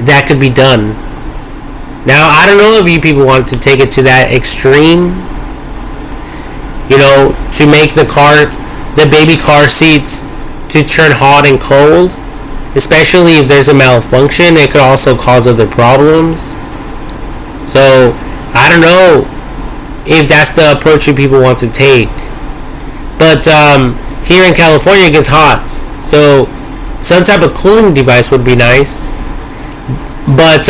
that could be done. Now, I don't know if you people want to take it to that extreme, to make the baby car seats to turn hot and cold, especially if there's a malfunction. It could also cause other problems. So I don't know if that's the approach you people want to take. But here in California it gets hot, so some type of cooling device would be nice. But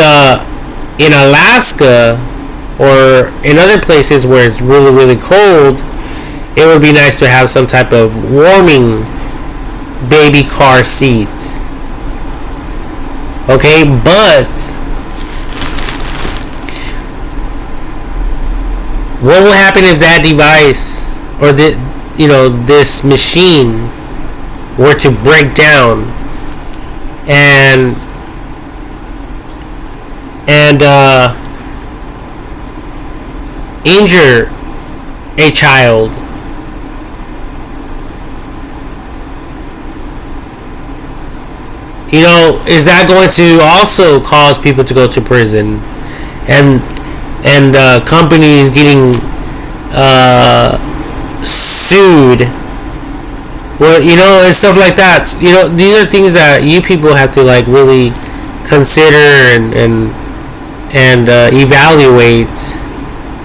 in Alaska or in other places where it's really, really cold, it would be nice to have some type of warming baby car seat. Okay, but what will happen if that device or this machine were to break down and injure a child? Is that going to also cause people to go to prison, and companies getting sued? Well, and stuff like that. These are things that you people have to really consider and evaluate,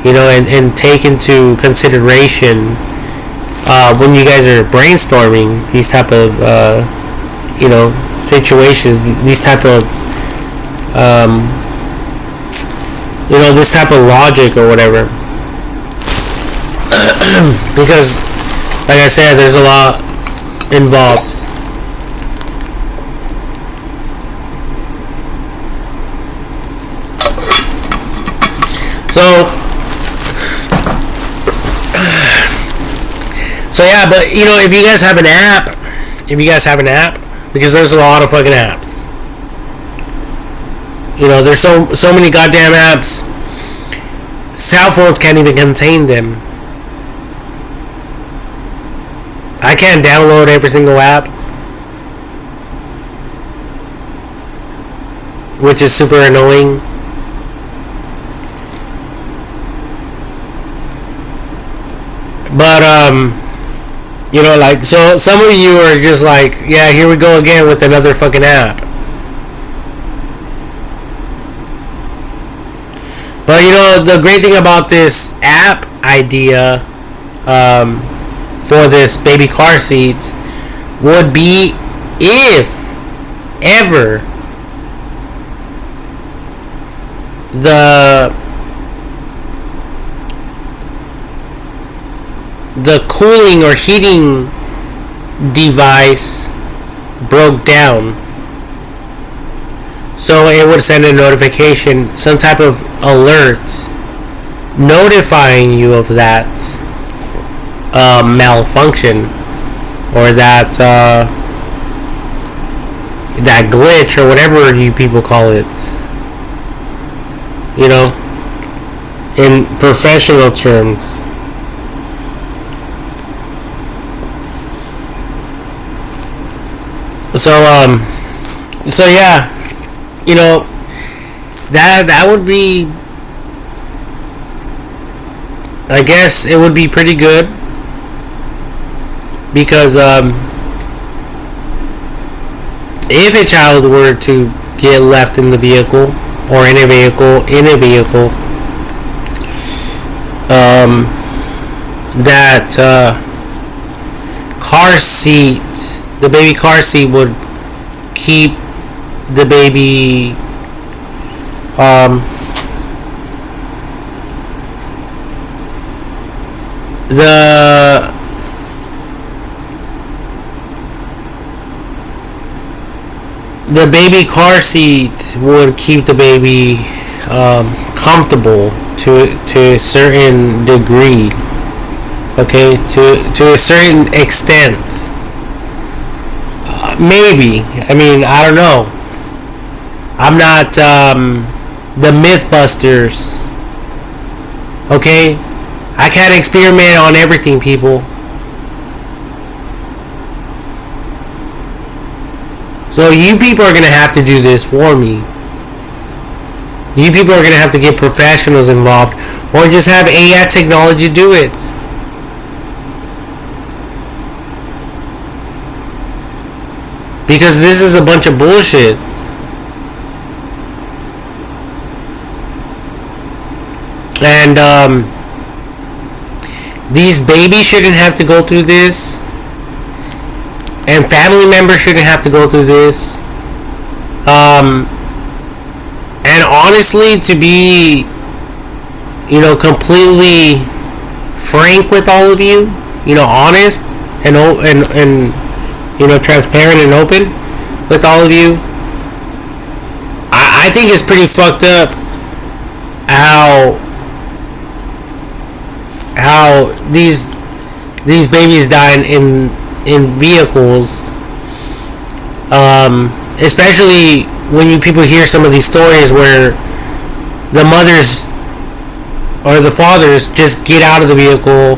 and take into consideration when you guys are brainstorming these type of situations, these type of this type of logic or whatever. Because, like I said, there's a lot involved. So yeah, but if you guys have an app, because there's a lot of fucking apps. There's so many goddamn apps. Cell phones can't even contain them. I can't download every single app, which is super annoying. But so some of you are just like, yeah, here we go again with another fucking app. But the great thing about this app idea for this baby car seat would be, if ever the cooling or heating device broke down, so it would send a notification, some type of alert notifying you of that malfunction, or that glitch, or whatever you people call it, in professional terms. So yeah, that would be, I guess it would be pretty good, because if a child were to get left in the vehicle, or in a vehicle, that car seat, the baby car seat, would keep the baby the baby car seat would keep the baby comfortable to a certain degree. Okay, to a certain extent. Maybe. I mean, I don't know. I'm not the Mythbusters. Okay, I can't experiment on everything, people. So you people are gonna have to do this for me. You people are gonna have to get professionals involved, or just have AI technology do it. Because this is a bunch of bullshit. And these babies shouldn't have to go through this. And family members shouldn't have to go through this. And honestly, to be, completely frank with all of you, honest and transparent and open with all of you, I think it's pretty fucked up how these babies die in vehicles, especially when people hear some of these stories where the mothers or the fathers just get out of the vehicle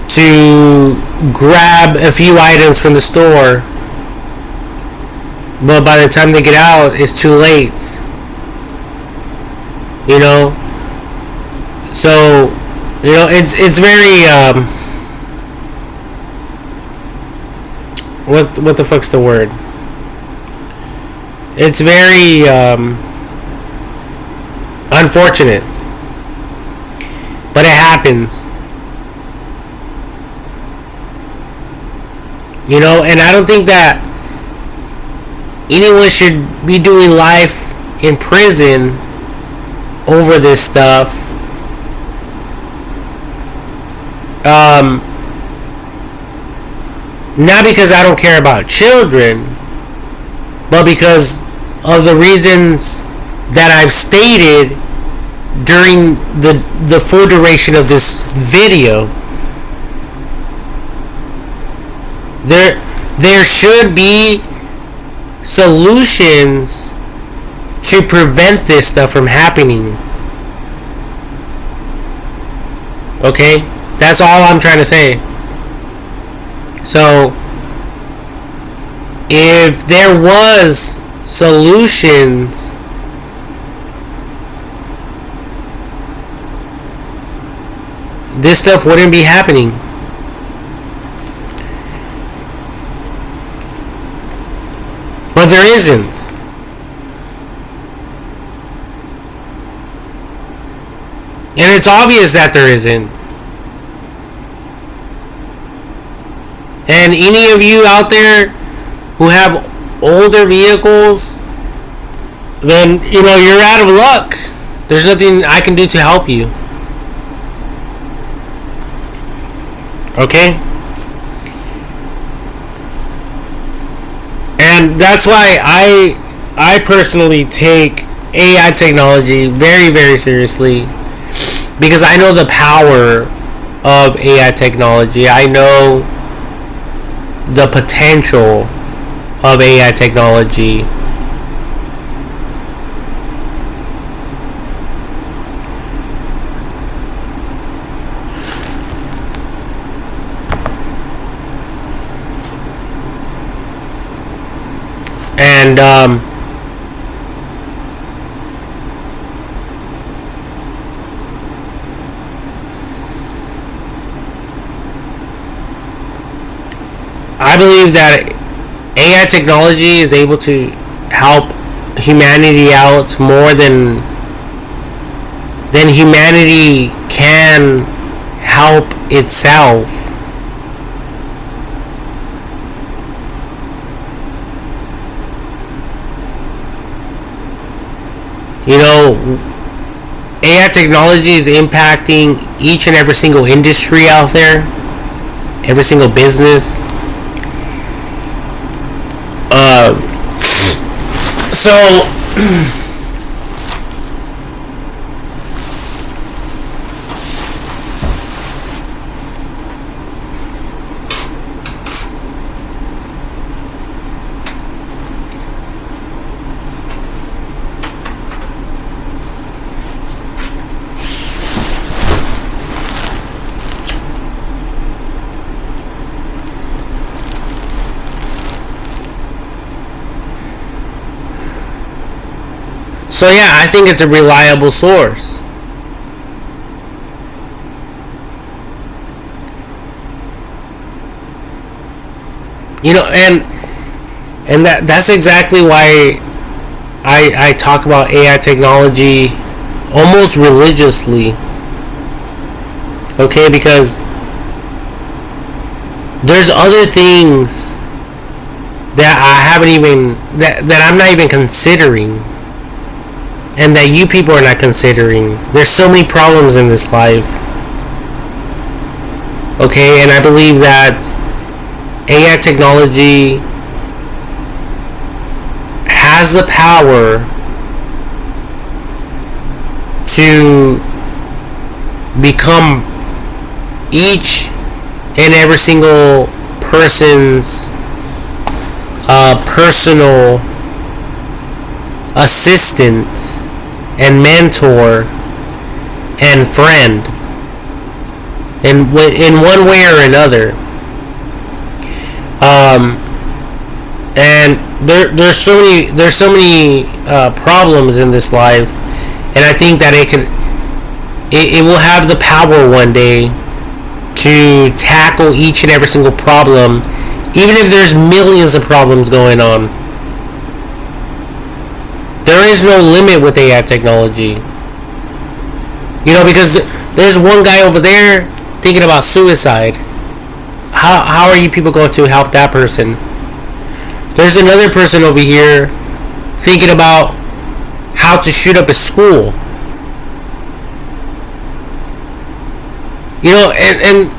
to grab a few items from the store, but by the time they get out, it's too late. So it's very what the fuck's the word? It's very unfortunate, but it happens. And I don't think that anyone should be doing life in prison over this stuff. Not because I don't care about children, but because of the reasons that I've stated during the full duration of this video. There should be solutions to prevent this stuff from happening. Okay? That's all I'm trying to say. So, if there was solutions, this stuff wouldn't be happening. But there isn't. And it's obvious that there isn't. And any of you out there who have older vehicles, then, you're out of luck. There's nothing I can do to help you. Okay? And that's why I personally take AI technology very, very seriously, because I know the power of AI technology. I know the potential of AI technology. And I believe that AI technology is able to help humanity out more than humanity can help itself. AI technology is impacting each and every single industry out there, every single business. So So yeah, I think it's a reliable source. And that's exactly why I talk about AI technology almost religiously. Okay, because there's other things that I haven't even that I'm not even considering, and that you people are not considering. There's so many problems in this life. Okay, and I believe that AI technology has the power to become each and every single person's personal assistant and mentor and friend in one way or another. And there's so many problems in this life, and I think that it will have the power one day to tackle each and every single problem, even if there's millions of problems going on. There is no limit with AI technology. Because there's one guy over there thinking about suicide. How are you people going to help that person? There's another person over here thinking about how to shoot up a school. And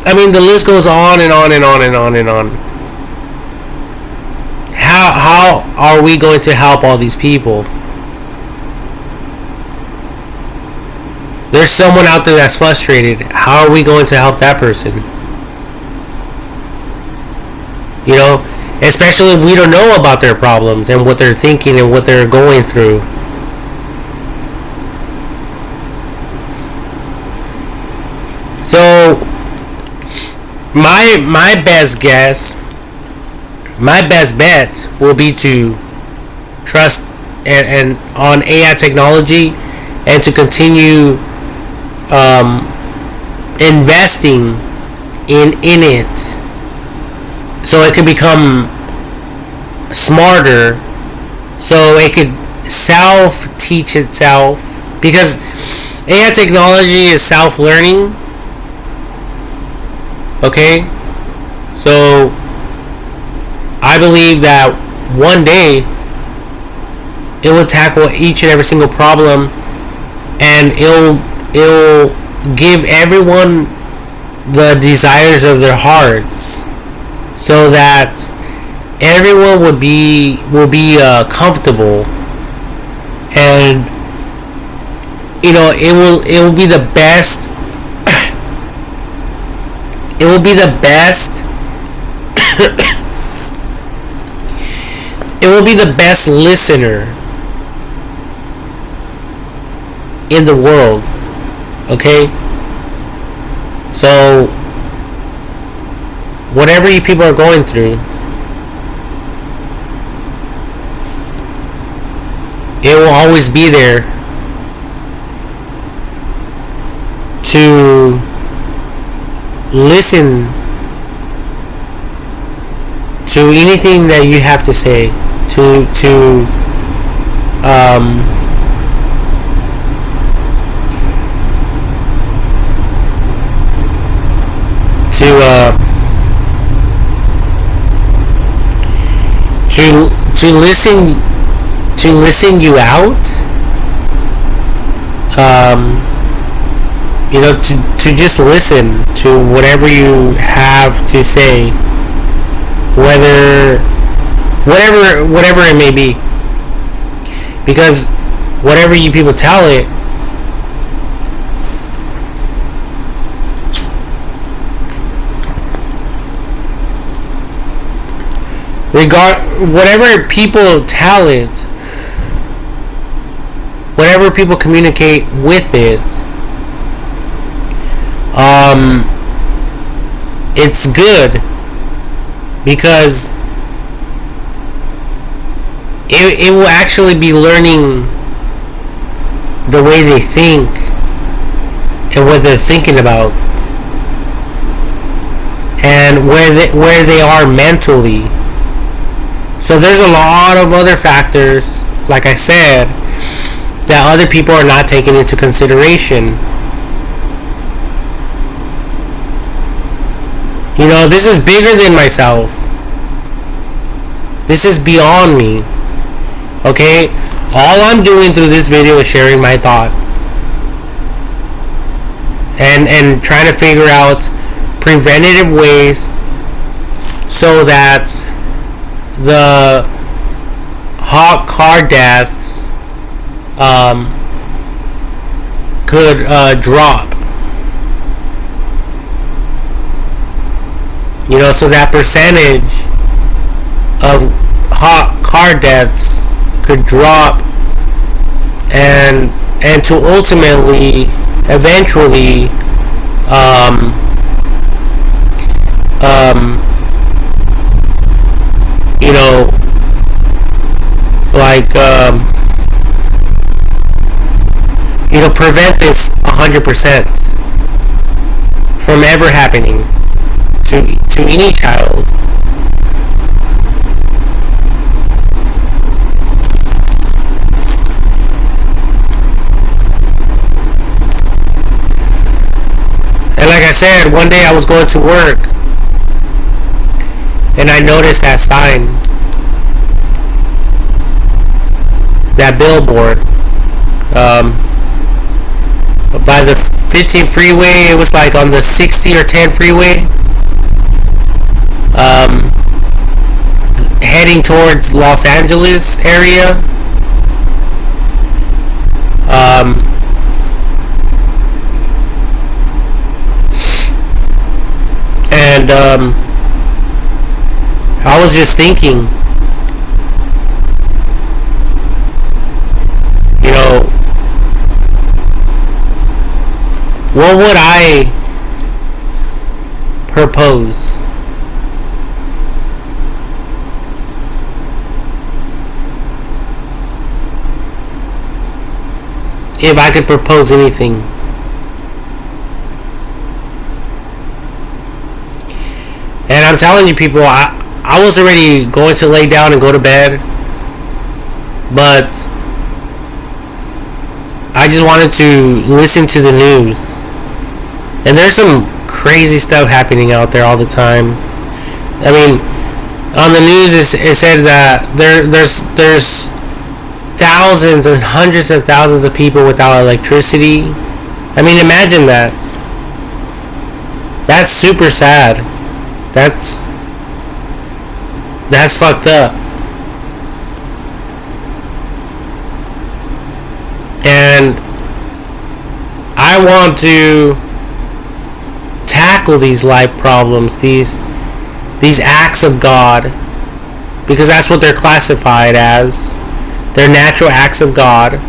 I mean, the list goes on and on and on and on and on. How are we going to help all these people? There's someone out there that's frustrated. How are we going to help that person? Especially if we don't know about their problems and what they're thinking and what they're going through. So my best guess, my best bet will be to trust and on AI technology, and to continue investing in it, so it can become smarter, so it could self-teach itself, because AI technology is self-learning. Okay, so I believe that one day it will tackle each and every single problem, and it'll give everyone the desires of their hearts, so that everyone will be comfortable, and it will be the best. It will be the best. It will be the best listener in the world. Okay? So, whatever you people are going through, it will always be there to listen to anything that you have to say, to listen you out, to just listen to whatever you have to say, whatever it may be, because whatever you people tell it, whatever people tell it, whatever people communicate with it, it's good, because it will actually be learning the way they think and what they're thinking about, and where they are mentally. So there's a lot of other factors, like I said, that other people are not taking into consideration. You know, this is bigger than myself. This is beyond me. Okay? All I'm doing through this video is sharing my thoughts. And trying to figure out preventative ways so that the hot car deaths could drop. You know, so that percentage of hot car deaths could drop, and to ultimately, eventually, you know, like, you know, prevent this 100% from ever happening to any child. And like I said, one day I was going to work and I noticed that sign, that billboard, by the 15 freeway. It was like on the 60 or 10 freeway, heading towards Los Angeles area. And I was just thinking, you know, what would I propose? If I could propose anything. And I'm telling you, people, I was already going to lay down and go to bed, but I just wanted to listen to the news. And there's some crazy stuff happening out there all the time. I mean, on the news it said that there's thousands and hundreds of thousands of people without electricity. I mean, imagine that. That's super sad. That's fucked up. And I want to tackle these life problems, these acts of God, because that's what they're classified as. They're natural acts of God.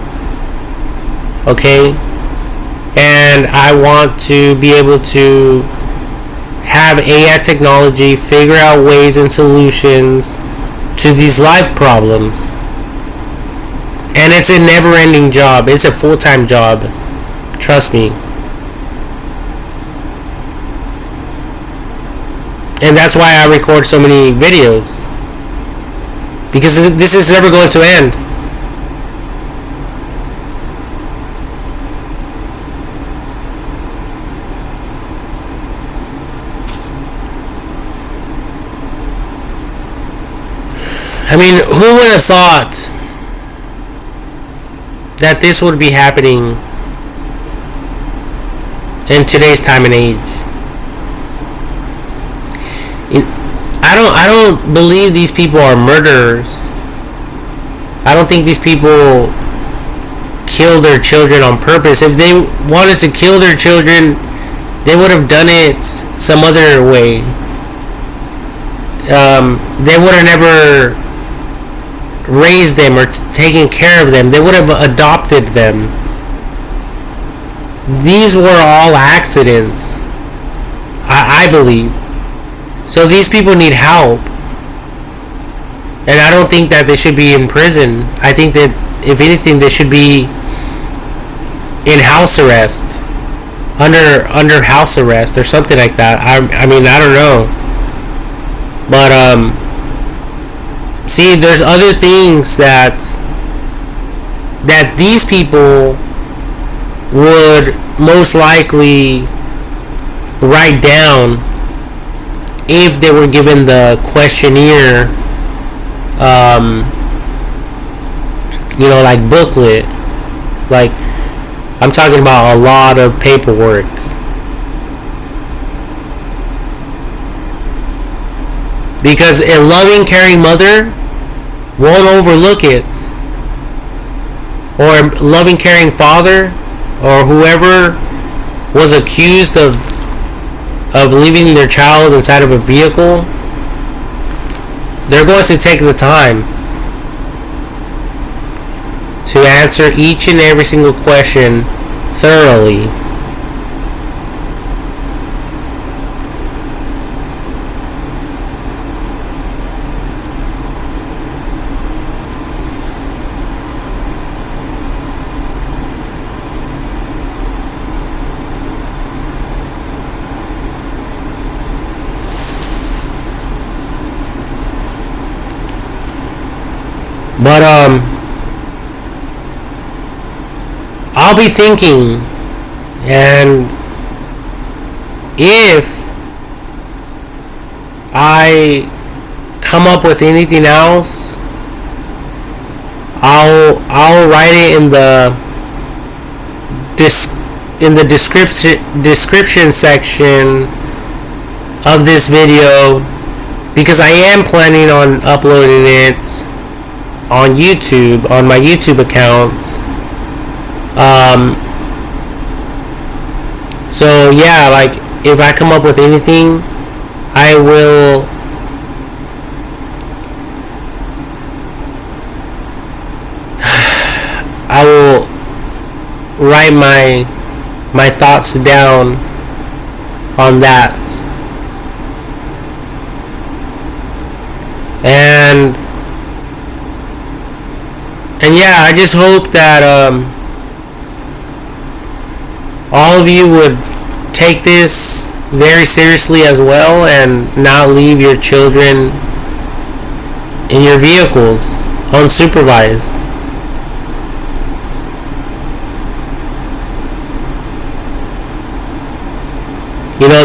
Okay? And I want to be able to have AI technology figure out ways and solutions to these life problems. And it's a never-ending job. It's a full-time job. Trust me. And that's why I record so many videos. Because this is never going to end. I mean, who would have thought that this would be happening in today's time and age? I don't believe these people are murderers. I don't think these people kill their children on purpose. If they wanted to kill their children, they would have done it some other way. They would have never raised them or taken care of them. They would have adopted them. These were all accidents, I believe. So these people need help. And I don't think that they should be in prison. I think that, if anything, they should be in house arrest, under house arrest or something like that. I mean, I don't know, but see, there's other things that these people would most likely write down if they were given the questionnaire, like booklet. Like, I'm talking about a lot of paperwork. Because a loving, caring mother won't overlook it. Or a loving, caring father, or whoever was accused of leaving their child inside of a vehicle, they're going to take the time to answer each and every single question thoroughly. But I'll be thinking, and if I come up with anything else, I'll write it in the description section of this video, because I am planning on uploading it on YouTube, on my YouTube account. So yeah, like, if I come up with anything, I will write my thoughts down on that. And yeah, I just hope that all of you would take this very seriously as well, and not leave your children in your vehicles unsupervised.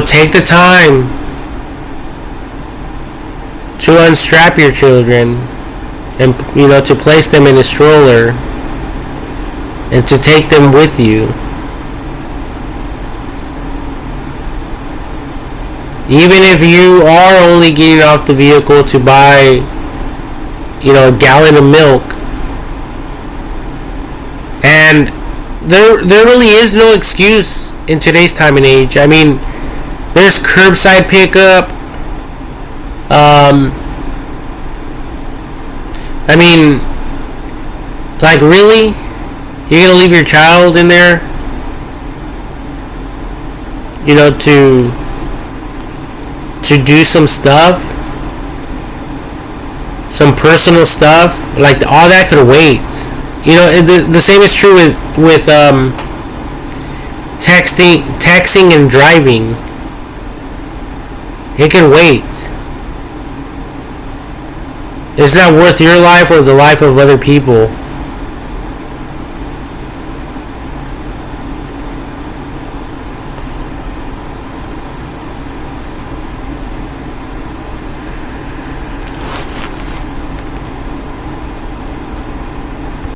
Take the time to unstrap your children, and to place them in a stroller, and to take them with you. Even if you are only getting off the vehicle to buy, a gallon of milk. And there really is no excuse in today's time and age. I mean, there's curbside pickup. I mean, like, really? You're gonna leave your child in there? To do some stuff? Some personal stuff? Like, all that could wait. The same is true with texting and driving. It can wait. It's not worth your life or the life of other people.